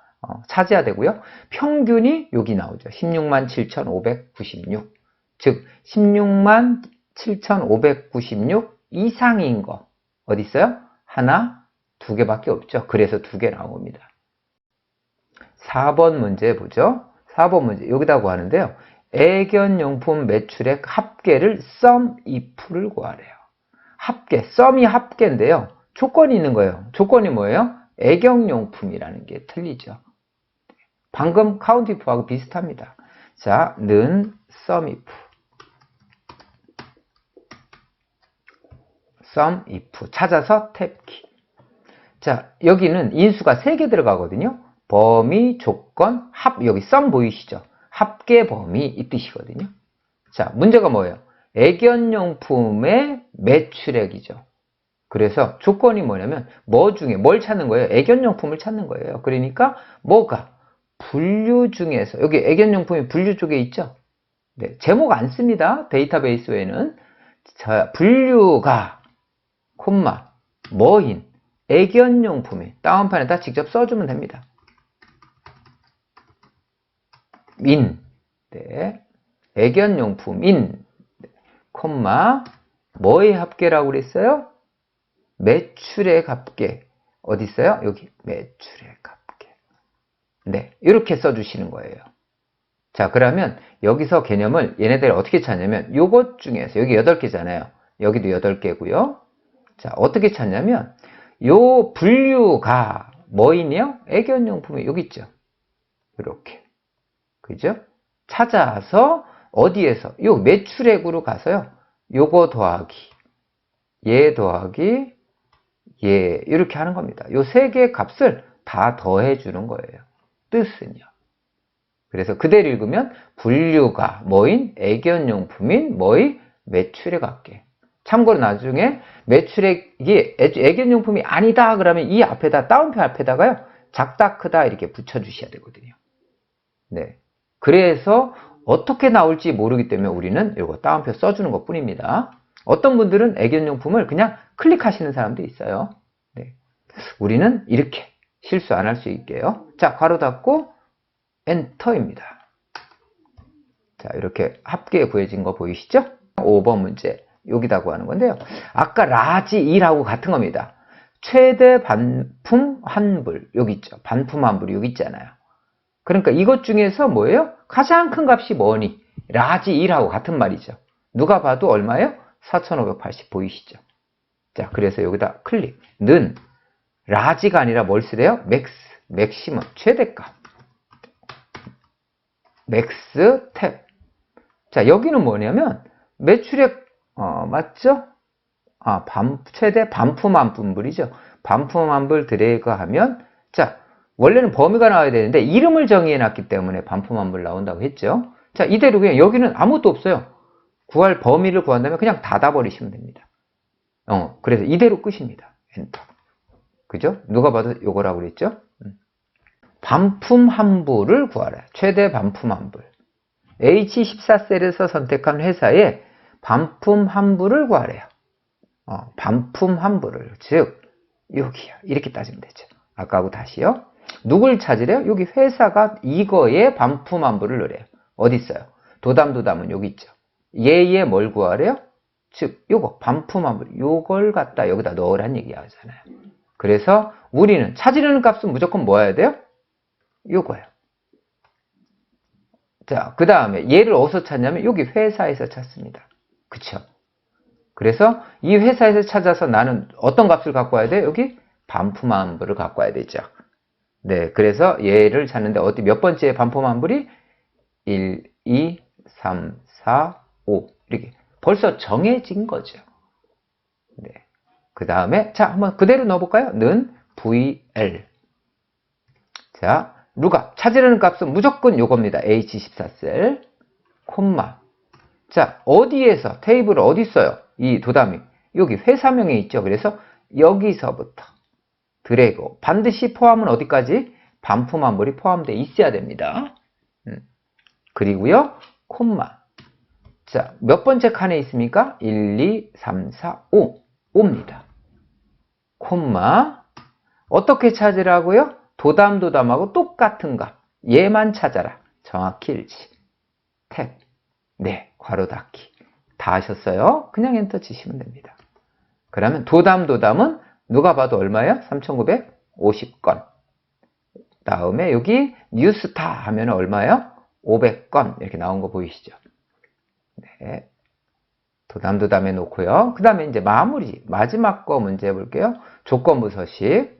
찾아야 되고요. 평균이 여기 나오죠. 167,596. 즉 167,596 이상인 거 어디 있어요? 하나, 두 개밖에 없죠. 그래서 두 개 나온 겁니다. 4번 문제 보죠. 4번 문제 여기다 구하는데요. 애견용품 매출액 합계를 sum if를 구하래요. 합계, 썸이 합계인데요. 조건이 있는 거예요. 조건이 뭐예요? 애경용품이라는 게 틀리죠. 방금 count if하고 비슷합니다. 자, 는 sum if. sum if. 찾아서 탭키. 자, 여기는 인수가 3개 들어가거든요. 범위, 조건, 여기 sum 보이시죠? 합계 범위 이 뜻이거든요. 자, 문제가 뭐예요? 애견용품의 매출액이죠. 그래서 조건이 뭐냐면 뭐 중에 뭘 찾는 거예요? 애견용품을 찾는 거예요. 그러니까 뭐가? 분류 중에서 여기 애견용품이 분류 쪽에 있죠? 네, 제목 안 씁니다. 데이터베이스 외에는. 자, 분류가 콤마 뭐인 애견용품이 다운판에다 직접 써주면 됩니다. 인. 네. 애견용품인 콤마 뭐의 합계라고 그랬어요? 매출액 합계. 어디 있어요? 여기 매출액 합계. 네, 이렇게 써주시는 거예요. 자, 그러면 여기서 개념을 얘네들 어떻게 찾냐면 요것 중에서 여기 8개잖아요. 여기도 8개고요. 자, 어떻게 찾냐면 요 분류가 뭐이냐? 애견용품이 여기 있죠. 이렇게. 그죠? 찾아서 어디에서? 요 매출액으로 가서요. 요거 더하기 얘 더하기 얘 이렇게 하는 겁니다. 요 3개의 값을 다 더해 주는 거예요. 뜻은요. 그래서 그대로 읽으면 분류가 뭐인 애견용품인 뭐의 매출액 합계. 참고로 나중에 매출액이 애견용품이 아니다 그러면 이 앞에다 다운표 앞에다가요. 작다 크다 이렇게 붙여 주셔야 되거든요. 네. 그래서 어떻게 나올지 모르기 때문에 우리는 이거 다운표 써주는 것 뿐입니다. 어떤 분들은 애견용품을 그냥 클릭하시는 사람도 있어요. 네. 우리는 이렇게 실수 안 할 수 있게요. 자, 괄호 닫고 엔터입니다. 자, 이렇게 합계 구해진 거 보이시죠? 5번 문제 여기다 구하는 건데요. 아까 라지 2라고 같은 겁니다. 최대 반품 환불 여기 있죠. 반품 환불이 여기 있잖아요. 그러니까 이것 중에서 뭐예요? 가장 큰 값이 뭐니? 라지 2라고 같은 말이죠. 누가 봐도 얼마예요? 4,580 보이시죠? 자, 그래서 여기다 클릭. 는 라지가 아니라 뭘 쓰래요? 맥시멈 최대값. 맥스 탭. 자, 여기는 뭐냐면 매출액 맞죠? 최대 반품 환불이죠. 반품 환불 드래그 하면 자, 원래는 범위가 나와야 되는데 이름을 정의해 놨기 때문에 반품 환불 나온다고 했죠. 자, 이대로 그냥 여기는 아무것도 없어요. 구할 범위를 구한다면 그냥 닫아버리시면 됩니다. 그래서 이대로 끝입니다. 엔터. 그죠? 누가 봐도 요거라고 그랬죠? 반품 환불을 구하라. 최대 반품 환불. H14셀에서 선택한 회사의 반품 환불을 구하래요. 반품 환불을, 즉 여기요. 이렇게 따지면 되죠. 아까하고 다시요. 누굴 찾으래요? 여기 회사가 이거에 반품 환불을 넣으래요. 어디 있어요? 도담은 여기 있죠. 얘에 뭘 구하래요? 즉 요거 반품 환불, 요걸 갖다 여기다 넣으란 얘기 하잖아요. 그래서 우리는 찾으려는 값은 무조건 뭐 해야 돼요? 요거예요. 자, 그 다음에 얘를 어디서 찾냐면 여기 회사에서 찾습니다. 그쵸? 그래서 이 회사에서 찾아서 나는 어떤 값을 갖고 와야 돼요? 여기 반품 환불을 갖고 와야 되죠. 네, 그래서 얘를 찾는데 어디 몇 번째 반품 환불이 1, 2, 3, 4, 5 이렇게 벌써 정해진 거죠. 네. 그 다음에 자, 한번 그대로 넣어볼까요? 는 VL. 자, 누가 찾으려는 값은 무조건 요겁니다. H14셀, 콤마. 자, 어디에서 테이블 어디 있어요? 이 도담이 여기 회사명에 있죠. 그래서 여기서부터 드래그 반드시 포함은 어디까지? 반품 환불이 포함되어 있어야 됩니다. 그리고요, 콤마. 자, 몇 번째 칸에 있습니까? 1, 2, 3, 4, 5. 5입니다. 콤마. 어떻게 찾으라고요? 도담하고 똑같은 값. 얘만 찾아라. 정확히 일치. 탭. 네, 괄호 닫기. 다 하셨어요? 그냥 엔터 치시면 됩니다. 그러면 도담은 누가 봐도 얼마예요? 3,950건. 다음에 여기 뉴스타 하면 얼마예요? 500건. 이렇게 나온 거 보이시죠? 네. 도담에 놓고요. 그 다음에 이제 마무리. 마지막 거 문제 해볼게요. 조건부 서식.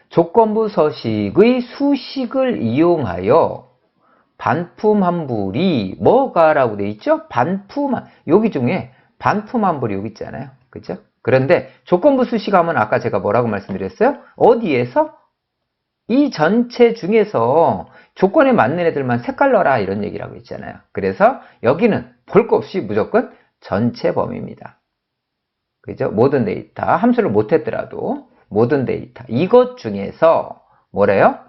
조건부 서식의 수식을 이용하여 반품 환불이 뭐가라고 돼 있죠? 여기 중에 반품 환불이 여기 있잖아요. 그죠? 그런데 조건부 수식하면 아까 제가 뭐라고 말씀드렸어요? 어디에서? 이 전체 중에서 조건에 맞는 애들만 색깔 넣어라 이런 얘기라고 있잖아요. 그래서 여기는 볼 거 없이 무조건 전체 범위입니다. 그죠? 모든 데이터, 함수를 못했더라도 모든 데이터. 이것 중에서 뭐래요?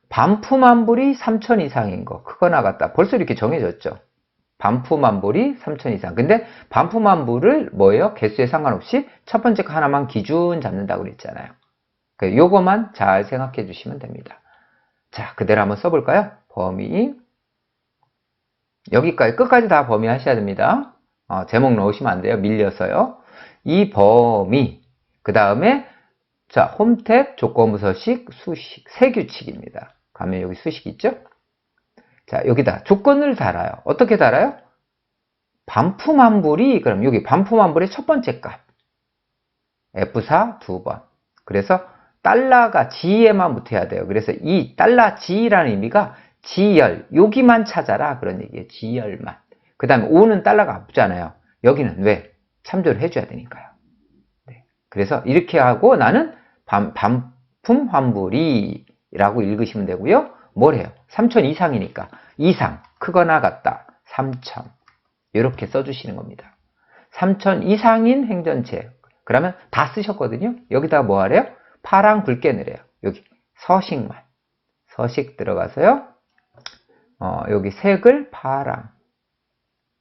반품 환불이 3,000 이상인 거, 크거나 같다. 벌써 이렇게 정해졌죠. 반품 환불이 3,000 이상. 근데 반품 환불을 뭐예요? 개수에 상관없이 첫 번째 거 하나만 기준 잡는다고 그랬잖아요. 요거만 잘 생각해 주시면 됩니다. 자, 그대로 한번 써볼까요? 범위. 여기까지, 끝까지 다 범위 하셔야 됩니다. 제목 넣으시면 안 돼요. 밀려서요. 이 범위. 그 다음에, 자, 홈탭, 조건부 서식, 수식. 세 규칙입니다. 가면 여기 수식 있죠? 자, 여기다 조건을 달아요. 어떻게 달아요? 반품 환불이, 그럼 여기 반품 환불의 첫 번째 값. F4 두 번. 그래서 달러가 G에만 붙어야 돼요. 그래서 이 달러 G라는 의미가 G열, 여기만 찾아라. 그런 얘기예요. G열만. 그 다음에 5는 달러가 안 붙잖아요. 여기는 왜? 참조를 해줘야 되니까요. 네. 그래서 이렇게 하고 나는 반품 환불이 라고 읽으시면 되고요. 뭐래요? 3,000 이상이니까 이상, 크거나 같다. 3,000 이렇게 써주시는 겁니다. 3,000 이상인 행전체. 그러면 다 쓰셨거든요. 여기다가 뭐 하래요? 파랑 굵게 넣으래요. 여기 서식만. 서식 들어가서요. 여기 색을 파랑.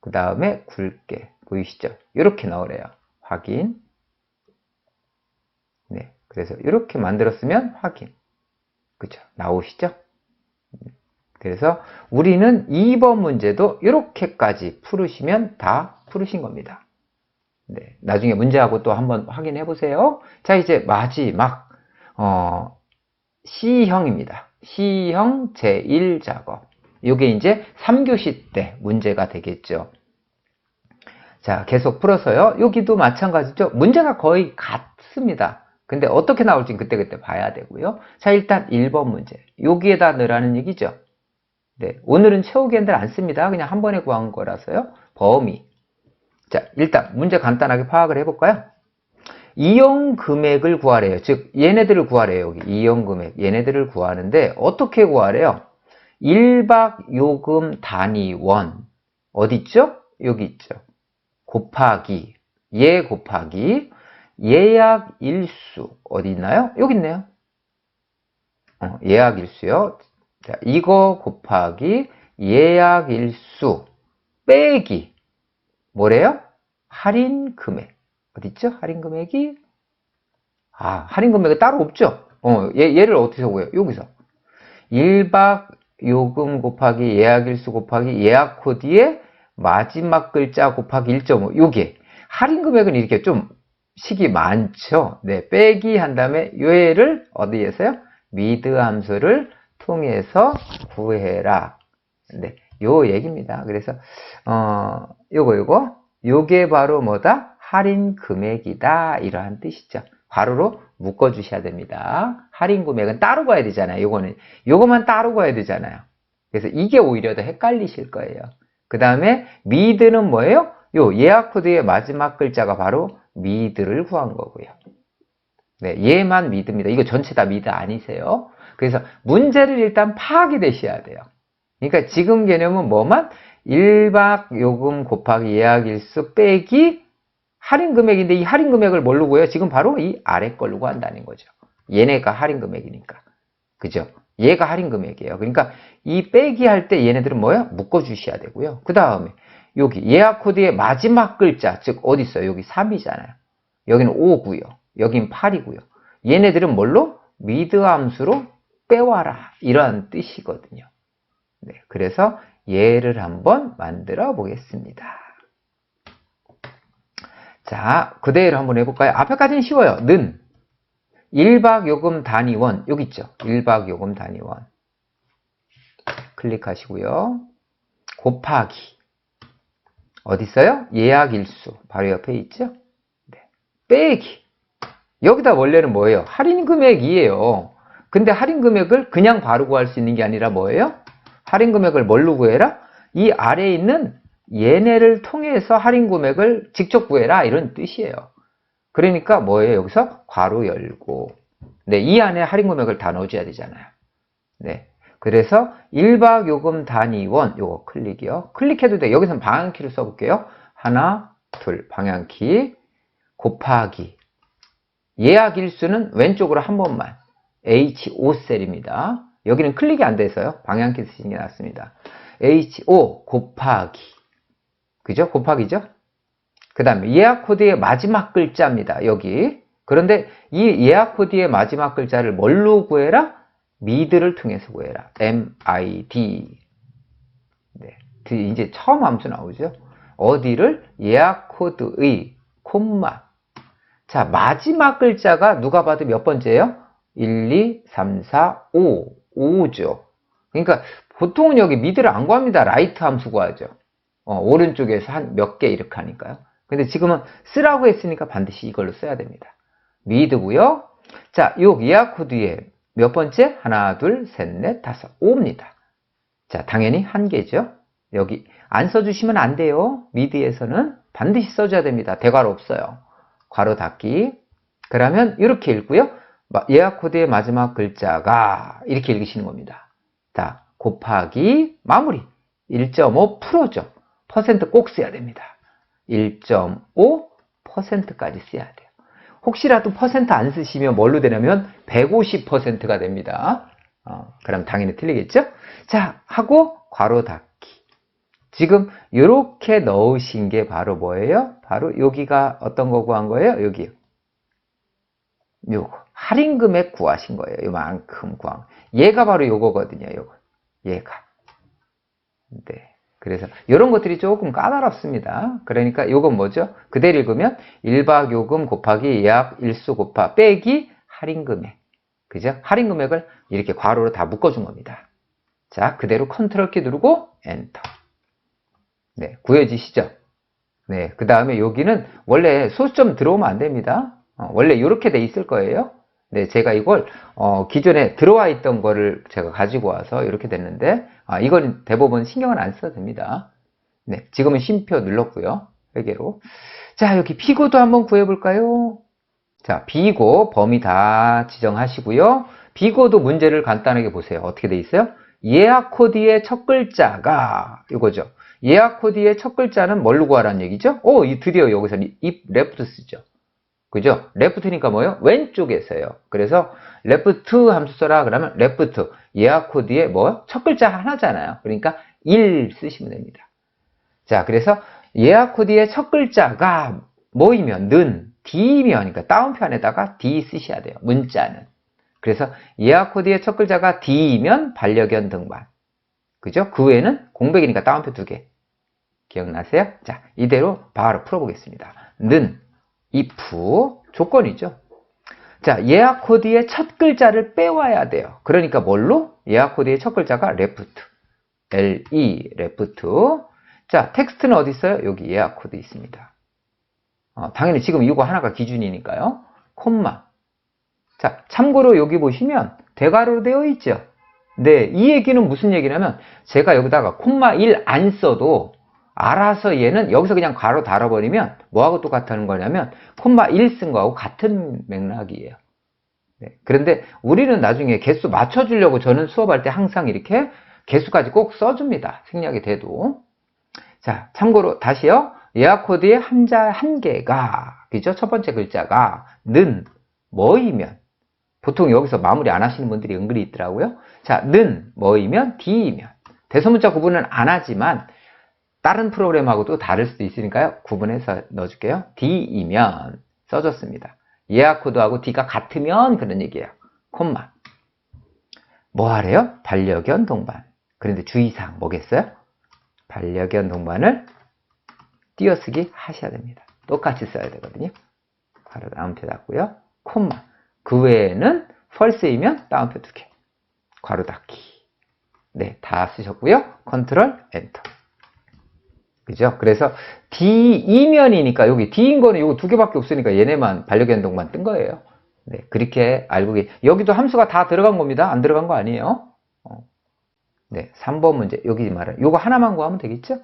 그 다음에 굵게. 보이시죠? 이렇게 넣으래요. 확인. 네. 그래서 이렇게 만들었으면 확인. 그죠? 나오시죠? 그래서 우리는 2번 문제도 이렇게까지 풀으시면 다 풀으신 겁니다. 네, 나중에 문제하고 또 한번 확인해 보세요. 자, 이제 마지막 C형입니다. C형 제1작업. 이게 이제 3교시 때 문제가 되겠죠. 자, 계속 풀어서요. 여기도 마찬가지죠. 문제가 거의 같습니다. 근데 어떻게 나올지 그때그때 봐야 되고요. 자, 일단 1번 문제. 여기에다 넣으라는 얘기죠. 네, 오늘은 채우기 핸들 안 씁니다. 그냥 한 번에 구한 거라서요. 범위. 자, 일단 문제 간단하게 파악을 해볼까요? 이용 금액을 구하래요. 즉, 얘네들을 구하래요. 여기 이용 금액. 얘네들을 구하는데 어떻게 구하래요? 1박 요금 단위원. 어디 있죠? 여기 있죠. 곱하기. 얘 곱하기. 예약 일수 어디 있나요? 여기 있네요. 예약 일수요. 자, 이거 곱하기 예약 일수 빼기 뭐래요? 할인 금액. 어디 있죠? 할인 금액이 할인 금액은 따로 없죠? 얘를 어디서 구해요? 여기서 1박 요금 곱하기 예약일수 곱하기 예약 코드의 마지막 글자 곱하기 1.5 요게 할인 금액은 이렇게 좀 식이 많죠. 네, 빼기 한 다음에 얘를 어디에서요? 미드 함수를 통해서 구해라. 네, 요 얘기입니다. 그래서 요게 바로 뭐다? 할인 금액이다. 이러한 뜻이죠. 괄호로 묶어 주셔야 됩니다. 할인 금액은 따로 가야 되잖아요. 요거만 따로 가야 되잖아요. 그래서 이게 오히려 더 헷갈리실 거예요. 그 다음에 미드는 뭐예요? 요 예약 코드의 마지막 글자가 바로 미드를 구한 거고요. 네, 얘만 미드입니다. 이거 전체 다 미드 아니세요? 그래서 문제를 일단 파악이 되셔야 돼요. 그러니까 지금 개념은 뭐만? 1박 요금 곱하기 예약일수 빼기 할인 금액인데 이 할인 금액을 뭘로 구해요? 지금 바로 이 아래 걸로 구한다는 거죠. 얘네가 할인 금액이니까. 그죠? 얘가 할인 금액이에요. 그러니까 이 빼기 할 때 얘네들은 뭐예요? 묶어 주셔야 되고요. 그 다음에 여기 예약 코드의 마지막 글자, 즉 어디 있어요? 여기 3이잖아요. 여기는 5고요. 여긴 8이고요. 얘네들은 뭘로? 미드 함수로 빼와라. 이런 뜻이거든요. 네, 그래서 얘를 한번 만들어 보겠습니다. 자, 그대로 한번 해볼까요? 앞에까지는 쉬워요. 는 1박 요금 단위원 여기 있죠. 1박 요금 단위원 클릭하시고요. 곱하기 어디 있어요? 예약 일수 바로 옆에 있죠. 네. 빼기 여기다 원래는 뭐예요? 할인 금액이에요. 근데 할인 금액을 그냥 바로 구할 수 있는 게 아니라 뭐예요? 할인 금액을 뭘로 구해라? 이 아래에 있는 얘네를 통해서 할인 금액을 직접 구해라 이런 뜻이에요. 그러니까 뭐예요? 여기서 괄호 열고 네, 이 안에 할인 금액을 다 넣어줘야 되잖아요. 네, 그래서 1박 요금 단위원 요거 클릭이요. 클릭해도 돼. 여기서는 방향키를 써볼게요. 하나, 둘 방향키 곱하기 예약 일수는 왼쪽으로 한 번만 H5셀입니다. 여기는 클릭이 안 돼서요. 방향키 쓰시는 게 낫습니다. H5 곱하기 그죠? 곱하기죠? 그 다음에 예약 코드의 마지막 글자입니다. 여기. 그런데 이 예약 코드의 마지막 글자를 뭘로 구해라? 미드를 통해서 구해라. MID. 네. 이제 처음 함수 나오죠? 어디를? 예약 코드의 콤마. 자, 마지막 글자가 누가 봐도 몇 번째예요? 1, 2, 3, 4, 5. 5죠. 그러니까 보통은 여기 미드를 안 구합니다. 라이트 함수 구하죠. 오른쪽에서 한 몇 개 이렇게 하니까요. 근데 지금은 쓰라고 했으니까 반드시 이걸로 써야 됩니다. 미드고요. 자, 요 예약 코드에 몇 번째? 하나, 둘, 셋, 넷, 다섯, 5입니다. 자, 당연히 한 개죠. 여기 안 써주시면 안 돼요. 미드에서는 반드시 써줘야 됩니다. 대괄호 없어요. 괄호 닫기. 그러면 이렇게 읽고요. 예약 코드의 마지막 글자가 이렇게 읽으시는 겁니다. 자, 곱하기 마무리 1.5%죠. 퍼센트 꼭 써야 됩니다. 1.5%까지 써야 돼요. 혹시라도 퍼센트 안 쓰시면 뭘로 되냐면 150%가 됩니다. 그럼 당연히 틀리겠죠? 자, 하고 괄호 닫기. 지금 이렇게 넣으신 게 바로 뭐예요? 바로 여기가 어떤 거 구한 거예요? 여기요. 요거 할인 금액 구하신 거예요. 요만큼 구한. 얘가 바로 요거거든요. 요거. 얘가. 네. 그래서 이런 것들이 조금 까다롭습니다. 그러니까 요건 뭐죠? 그대로 읽으면 1박 요금 곱하기 예약 일수 곱하 빼기 할인 금액. 그죠? 할인 금액을 이렇게 괄호로 다 묶어준 겁니다. 자, 그대로 컨트롤 키 누르고 엔터. 네, 구해지시죠? 네, 그 다음에 여기는 원래 소수점 들어오면 안 됩니다. 원래 이렇게 돼 있을 거예요. 네, 제가 이걸 기존에 들어와 있던 거를 제가 가지고 와서 이렇게 됐는데 이건 대부분 신경을 안 써도 됩니다. 네, 지금은 쉼표 눌렀고요. 회계로. 자, 여기 비고도 한번 구해볼까요? 자, 비고 범위 다 지정하시고요. 비고도 문제를 간단하게 보세요. 어떻게 돼 있어요? 예약 코드의 첫 글자가 이거죠. 예약 코드의 첫 글자는 뭘로 구하라는 얘기죠? 드디어 여기서 if left 쓰죠. 그죠? left니까 뭐예요? 왼쪽에서요. 그래서 left 함수 써라 그러면 left 예약 코드의 뭐? 첫 글자 하나잖아요. 그러니까 1 쓰시면 됩니다. 자, 그래서 예약 코드의 첫 글자가 뭐이면 는, D이면, 그러니까 따옴표 안에다가 D 쓰셔야 돼요. 문자는. 그래서 예약 코드의 첫 글자가 D이면 반려견 등반. 그죠? 그 외에는 공백이니까 따옴표 2개. 기억나세요? 자, 이대로 바로 풀어보겠습니다. 는, if, 조건이죠. 자, 예약 코드의 첫 글자를 빼와야 돼요. 그러니까 뭘로? 예약 코드의 첫 글자가 left. L-E, left. 자, 텍스트는 어디 있어요? 여기 예약 코드 있습니다. 당연히 지금 이거 하나가 기준이니까요. 콤마. 자, 참고로 여기 보시면 대괄호로 되어 있죠. 네, 이 얘기는 무슨 얘기냐면 제가 여기다가 콤마 1 안 써도 알아서 얘는 여기서 그냥 괄호 달아버리면 뭐하고 똑같다는 거냐면 콤마 1 쓴 거하고 같은 맥락이에요. 네, 그런데 우리는 나중에 개수 맞춰주려고 저는 수업할 때 항상 이렇게 개수까지 꼭 써줍니다. 생략이 돼도. 자, 참고로 다시요. 예약 코드의 한자 한 개가, 그죠? 첫 번째 글자가 는, 뭐이면, 보통 여기서 마무리 안 하시는 분들이 은근히 있더라고요. 자, 는, 뭐이면, D이면. 대소문자 구분은 안 하지만 다른 프로그램하고도 다를 수도 있으니까요. 구분해서 넣어줄게요. D이면 써줬습니다. 예약 코드하고 D가 같으면 그런 얘기예요. 콤마. 뭐 하래요? 반려견 동반. 그런데 주의사항 뭐겠어요? 반려견 동반을 띄어쓰기 하셔야 됩니다. 똑같이 써야 되거든요. 바로 다음표 닫고요. 콤마. 그 외에는 false이면 다음표 2개. 괄호 닫기. 네, 다 쓰셨고요. 컨트롤 엔터. 그죠? 그래서 D이면이니까 여기 D인 거는 이거 2개밖에 없으니까 얘네만 반려견 동반 뜬 거예요. 네, 그렇게 알고 여기도 함수가 다 들어간 겁니다. 안 들어간 거 아니에요. 네, 3번 문제 여기 말은 요거 하나만 구하면 되겠죠?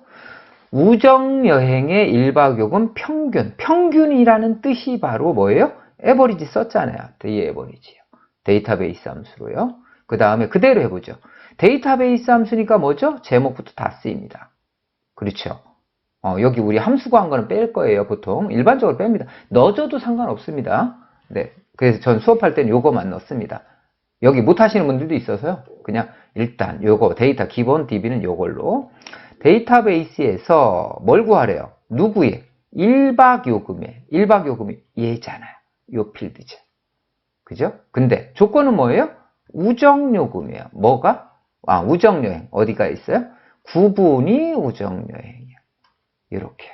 우정여행의 1박 요금 평균. 평균이라는 뜻이 바로 뭐예요? 에버리지 썼잖아요. 데이 에버리지요. 데이터베이스 함수로요. 그 다음에 그대로 해보죠. 데이터베이스 함수니까 뭐죠? 제목부터 다 쓰입니다. 그렇죠. 여기 우리 함수 구한 거는 뺄 거예요. 보통 일반적으로 뺍니다. 넣어줘도 상관없습니다. 네, 그래서 전 수업할 때는 요거만 넣습니다. 여기 못 하시는 분들도 있어서요. 그냥 일단 요거 데이터 기본 DB는 요걸로 데이터베이스에서 뭘 구하래요? 누구의? 1박 요금에 1박 요금이 얘잖아요. 요 필드죠. 그죠? 근데 조건은 뭐예요? 우정요금이에요. 뭐가? 우정여행. 어디가 있어요? 구분이 우정여행이에요. 이렇게요.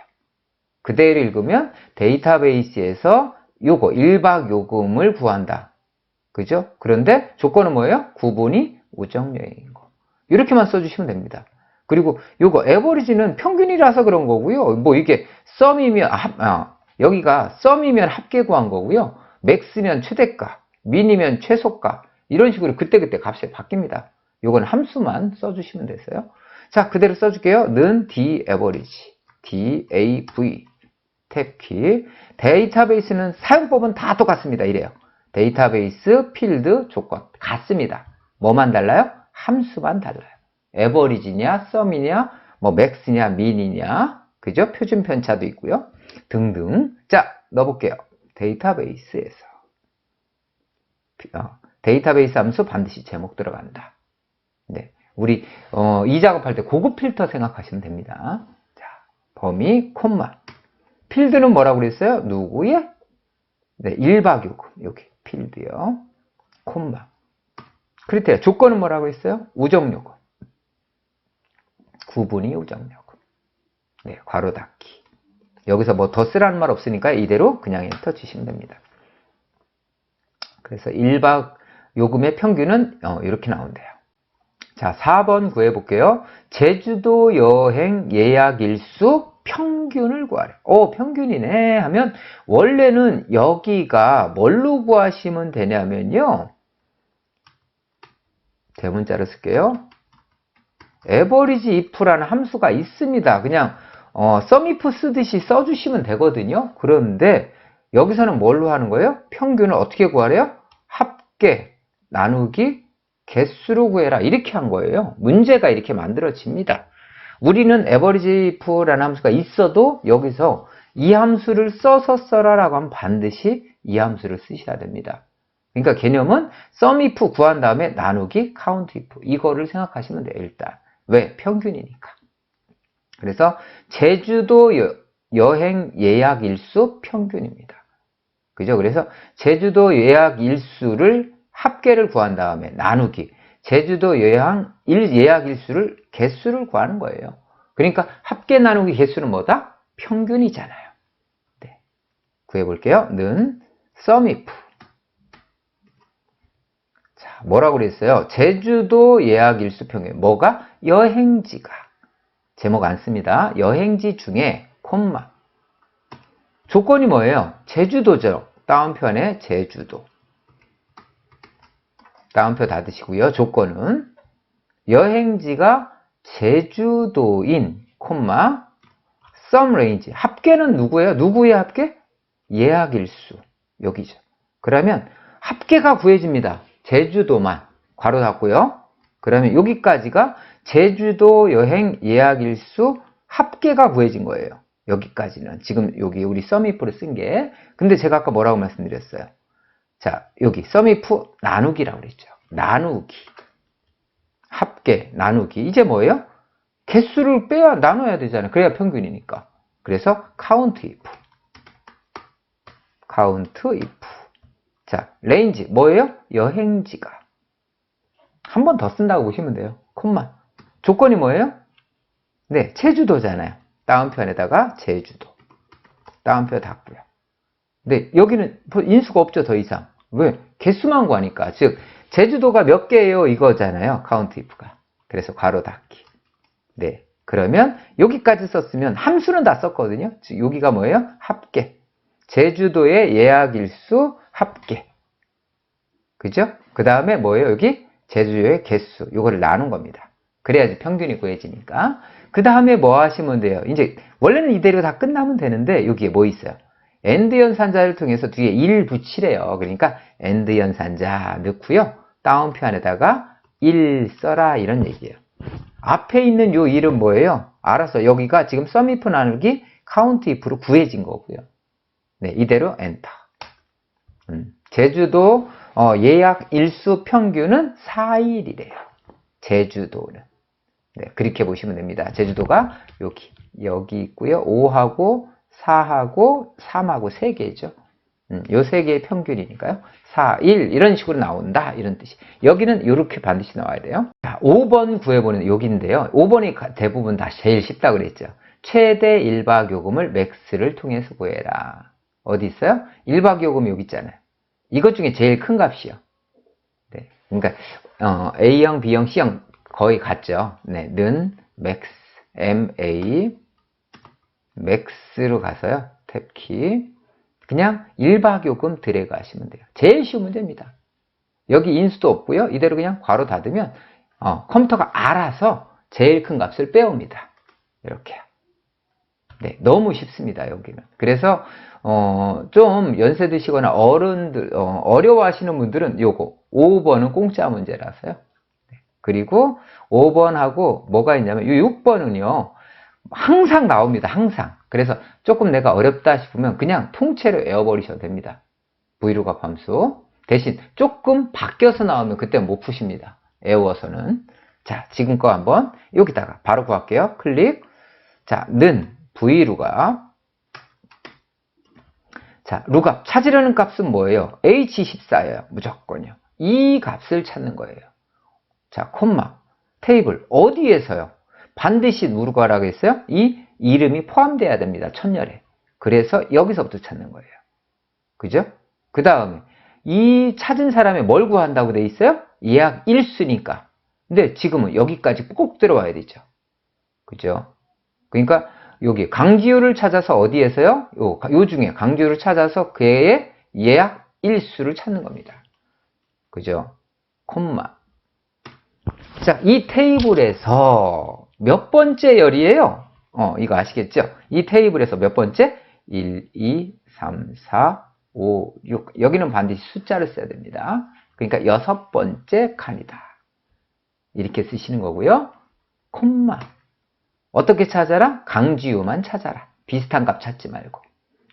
그대로 읽으면 데이터베이스에서 요거 1박 요금을 구한다. 그죠? 그런데 조건은 뭐예요? 구분이 우정여행인 거. 이렇게만 써주시면 됩니다. 그리고 요거 에버리지는 평균이라서 그런 거고요. 뭐 이게 썸이면 여기가 썸이면 합계 구한 거고요. 맥스면 최대가, 민이면 최소가 이런 식으로 그때그때 값이 바뀝니다. 요건 함수만 써주시면 되세요. 자, 그대로 써줄게요. 는 D average, DAV 탭키. 데이터베이스는 사용법은 다 똑같습니다. 이래요. 데이터베이스, 필드, 조건 같습니다. 뭐만 달라요? 함수만 달라요. 에버리지냐, 썸이냐, 뭐 맥스냐, 민이냐, 그죠? 표준 편차도 있고요. 등등. 자, 넣어볼게요. 데이터베이스에서 데이터베이스 함수 반드시 제목 들어간다. 네, 우리 이 작업할 때 고급 필터 생각하시면 됩니다. 자, 범위, 콤마. 필드는 뭐라고 그랬어요? 누구의? 네, 1박 요금. 여기 필드요. 콤마. 크리테리아. 조건은 뭐라고 했어요? 우정요금. 구분이 우정요금. 네, 괄호 닫기. 여기서 뭐 더 쓰라는 말 없으니까 이대로 그냥 엔터 치시면 됩니다. 그래서 1박 요금의 평균은 이렇게 나온대요. 자, 4번 구해볼게요. 제주도 여행 예약 일수 평균을 구하래. 평균이네 하면 원래는 여기가 뭘로 구하시면 되냐면요. 대문자를 쓸게요. average if라는 함수가 있습니다. 그냥 sumif 쓰듯이 써주시면 되거든요. 그런데 여기서는 뭘로 하는 거예요? 평균을 어떻게 구하래요? 합계, 나누기, 개수로 구해라. 이렇게 한 거예요. 문제가 이렇게 만들어집니다. 우리는 average if라는 함수가 있어도 여기서 이 함수를 써서 써라라고 하면 반드시 이 함수를 쓰셔야 됩니다. 그러니까 개념은 sumif 구한 다음에 나누기 countif 이거를 생각하시면 돼요. 일단 왜? 평균이니까. 그래서 제주도 여행 예약 일수 평균입니다. 그죠? 그래서 제주도 예약 일수를 합계를 구한 다음에 나누기. 제주도 예약 일수를 개수를 구하는 거예요. 그러니까 합계 나누기 개수는 뭐다? 평균이잖아요. 네. 구해볼게요. 는 sumif. 자, 뭐라고 그랬어요? 제주도 예약 일수 평균. 뭐가? 여행지가. 제목 안 씁니다. 여행지 중에 콤마. 조건이 뭐예요? 제주도죠. 다운표 안에 제주도. 다운표 닫으시고요. 조건은 여행지가 제주도인 콤마 some range. 합계는 누구예요? 누구의 합계? 예약일수. 여기죠. 그러면 합계가 구해집니다. 제주도만. 괄호 닫고요. 그러면 여기까지가 제주도 여행 예약일수 합계가 구해진 거예요. 여기까지는. 지금 여기 우리 sumif를 쓴 게. 근데 제가 아까 뭐라고 말씀드렸어요? 자, 여기 sumif 나누기라고 그랬죠. 나누기. 합계, 나누기. 이제 뭐예요? 개수를 나눠야 되잖아요. 그래야 평균이니까. 그래서 count if. count if. 자, range. 뭐예요? 여행지가. 한 번 더 쓴다고 보시면 돼요. 콤마. 조건이 뭐예요? 네, 제주도잖아요. 다운표 안에다가 제주도. 다운표 닫고요. 근데 여기는 인수가 없죠, 더 이상. 왜? 개수만 구하니까. 즉, 제주도가 몇 개예요? 이거잖아요. count if가. 그래서 괄호 닫기. 네. 그러면 여기까지 썼으면 함수는 다 썼거든요. 즉, 여기가 뭐예요? 합계. 제주도의 예약일수 합계. 그죠? 그 다음에 뭐예요? 여기 제주도의 개수. 요거를 나눈 겁니다. 그래야지 평균이 구해지니까. 그 다음에 뭐 하시면 돼요? 이제 원래는 이대로 다 끝나면 되는데 여기에 뭐 있어요? and 연산자를 통해서 뒤에 1 붙이래요. 그러니까 and 연산자 넣고요. 다운표 안에다가 1 써라 이런 얘기예요. 앞에 있는 요 1은 뭐예요? 알아서 여기가 지금 sumif 나누기 count if로 구해진 거고요. 네, 이대로 엔터. 제주도 예약 일수 평균은 4일이래요. 제주도는. 네, 그렇게 보시면 됩니다. 제주도가 여기 있고요. 5하고 4하고 3하고 3개죠. 요 3개의 평균이니까요. 4, 1 이런 식으로 나온다 이런 뜻이. 여기는 이렇게 반드시 나와야 돼요. 자, 5번 구해보는 여기인데요. 5번이 대부분 다 제일 쉽다 그랬죠. 최대 1박 요금을 맥스를 통해서 구해라. 어디 있어요? 1박 요금 여기 있잖아요. 이것 중에 제일 큰 값이요. 네, 그러니까 A형, B형, C형 거의 같죠. 네, 는 max, MA max로 가서요. 탭키 그냥 1박 요금 드래그 하시면 돼요. 제일 쉬운 문제입니다. 여기 인수도 없고요. 이대로 그냥 괄호 닫으면 컴퓨터가 알아서 제일 큰 값을 빼옵니다. 이렇게요. 네, 너무 쉽습니다. 여기는. 그래서 좀 연세 드시거나 어른들 어려워하시는 분들은 요거 5번은 공짜 문제라서요. 네, 그리고 5번하고 뭐가 있냐면 이 6번은요. 항상 나옵니다. 항상. 그래서 조금 내가 어렵다 싶으면 그냥 통째로 외워버리셔도 됩니다. 브이로그업 함수. 대신 조금 바뀌어서 나오면 그때 못 푸십니다. 외워서는. 자, 지금 거 한번 여기다가 바로 구할게요. 클릭. 자, 는 v루가. 자, 룩업 찾으려는 값은 뭐예요? H14예요. 무조건요. 이 값을 찾는 거예요. 자, 콤마. 테이블 어디에서요? 반드시 누르고 하라고 했어요? 이 이름이 포함돼야 됩니다. 첫열에. 그래서 여기서부터 찾는 거예요. 그죠? 그 다음에 이 찾은 사람이 뭘 구한다고 돼 있어요? 예약 일수니까. 근데 지금은 여기까지 꼭 들어와야 되죠. 그죠? 그러니까 여기 강지우를 찾아서 어디에서요? 요 중에 강지우를 찾아서 그의 예약 일수를 찾는 겁니다. 그죠? 콤마. 자, 이 테이블에서 몇 번째 열이에요? 이거 아시겠죠? 이 테이블에서 몇 번째? 1, 2, 3, 4, 5, 6. 여기는 반드시 숫자를 써야 됩니다. 그러니까 6번째 칸이다. 이렇게 쓰시는 거고요. 콤마. 어떻게 찾아라? 강지우만 찾아라. 비슷한 값 찾지 말고.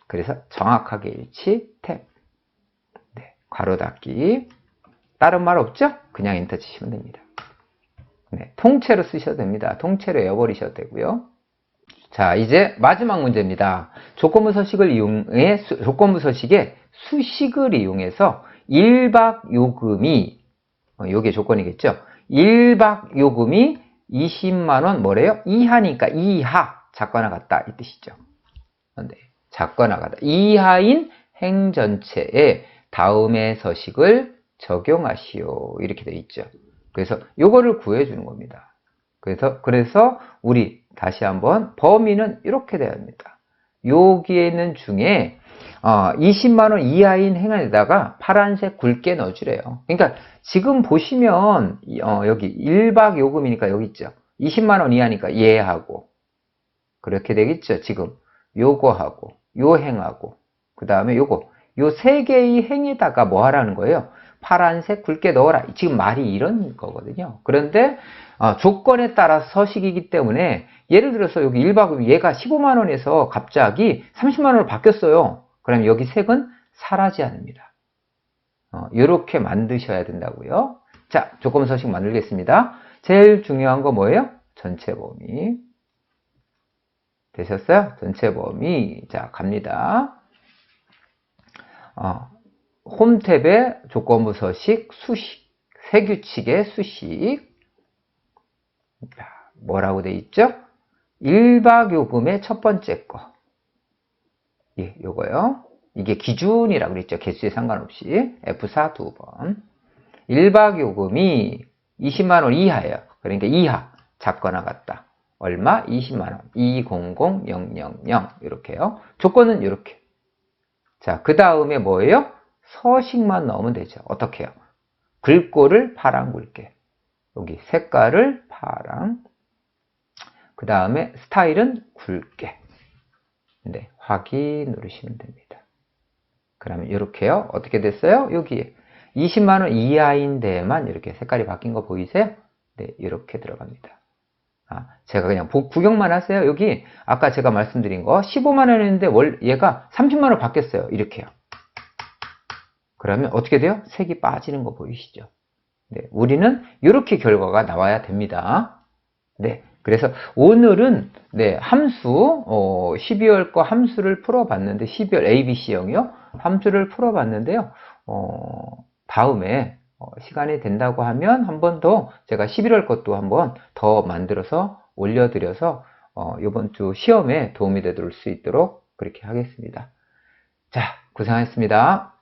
그래서 정확하게 일치, 탭. 네, 괄호 닫기. 다른 말 없죠? 그냥 엔터 치시면 됩니다. 네, 통째로 쓰셔도 됩니다. 통째로 외워버리셔도 되고요. 자, 이제 마지막 문제입니다. 조건부 서식을 이용해, 조건부 서식의 수식을 이용해서 1박 요금이, 요게 조건이겠죠? 1박 요금이 20만원 뭐래요? 이하니까 이하, 작거나 같다 이 뜻이죠. 네, 작거나 같다. 이하인 행 전체에 다음의 서식을 적용하시오. 이렇게 되어 있죠. 그래서 요거를 구해주는 겁니다. 그래서 우리 다시 한번 범위는 이렇게 돼야 합니다. 여기에 있는 중에 20만원 이하인 행안에다가 파란색 굵게 넣어주래요. 그러니까 지금 보시면 여기 1박 요금이니까 여기 있죠. 20만원 이하니까 얘하고 그렇게 되겠죠. 지금 요거하고 요 행하고 그 다음에 요거 요 세 개의 행에다가 뭐 하라는 거예요? 파란색 굵게 넣어라. 지금 말이 이런 거거든요. 그런데 조건에 따라 서식이기 때문에 예를 들어서 여기 1박 얘가 15만원에서 갑자기 30만원으로 바뀌었어요. 그럼 여기 색은 사라지지 않습니다. 이렇게 만드셔야 된다고요. 자, 조건 서식 만들겠습니다. 제일 중요한 거 뭐예요? 전체 범위. 되셨어요? 전체 범위. 자, 갑니다. 홈 탭에 조건부 서식, 수식, 세규칙의 수식. 자, 뭐라고 돼 있죠? 1박 요금의 첫 번째 거. 예, 요거요. 이게 기준이라고 그랬죠. 개수에 상관없이. F4 2번. 1박 요금이 20만원 이하예요. 그러니까 이하. 작거나 같다. 얼마? 20만원. 200000 이렇게요. 조건은 이렇게. 자, 그 다음에 뭐예요? 서식만 넣으면 되죠. 어떻게 해요? 글꼴을 파랑 굵게. 여기 색깔을 파랑. 그 다음에 스타일은 굵게. 네, 확인 누르시면 됩니다. 그러면 이렇게요. 어떻게 됐어요? 여기 20만원 이하인 데만 이렇게 색깔이 바뀐 거 보이세요? 네, 이렇게 들어갑니다. 제가 그냥 구경만 하세요. 여기 아까 제가 말씀드린 거 15만원인데 얘가 30만원 바뀌었어요. 이렇게요. 그러면 어떻게 돼요? 색이 빠지는 거 보이시죠? 네, 우리는 이렇게 결과가 나와야 됩니다. 네, 그래서 오늘은 네, 함수 12월 거 함수를 풀어봤는데 12월 ABC형이요. 함수를 풀어봤는데요. 다음에 시간이 된다고 하면 한 번 더 제가 11월 것도 한번 더 만들어서 올려드려서 이번 주 시험에 도움이 되도록 수 있도록 그렇게 하겠습니다. 자, 고생하셨습니다.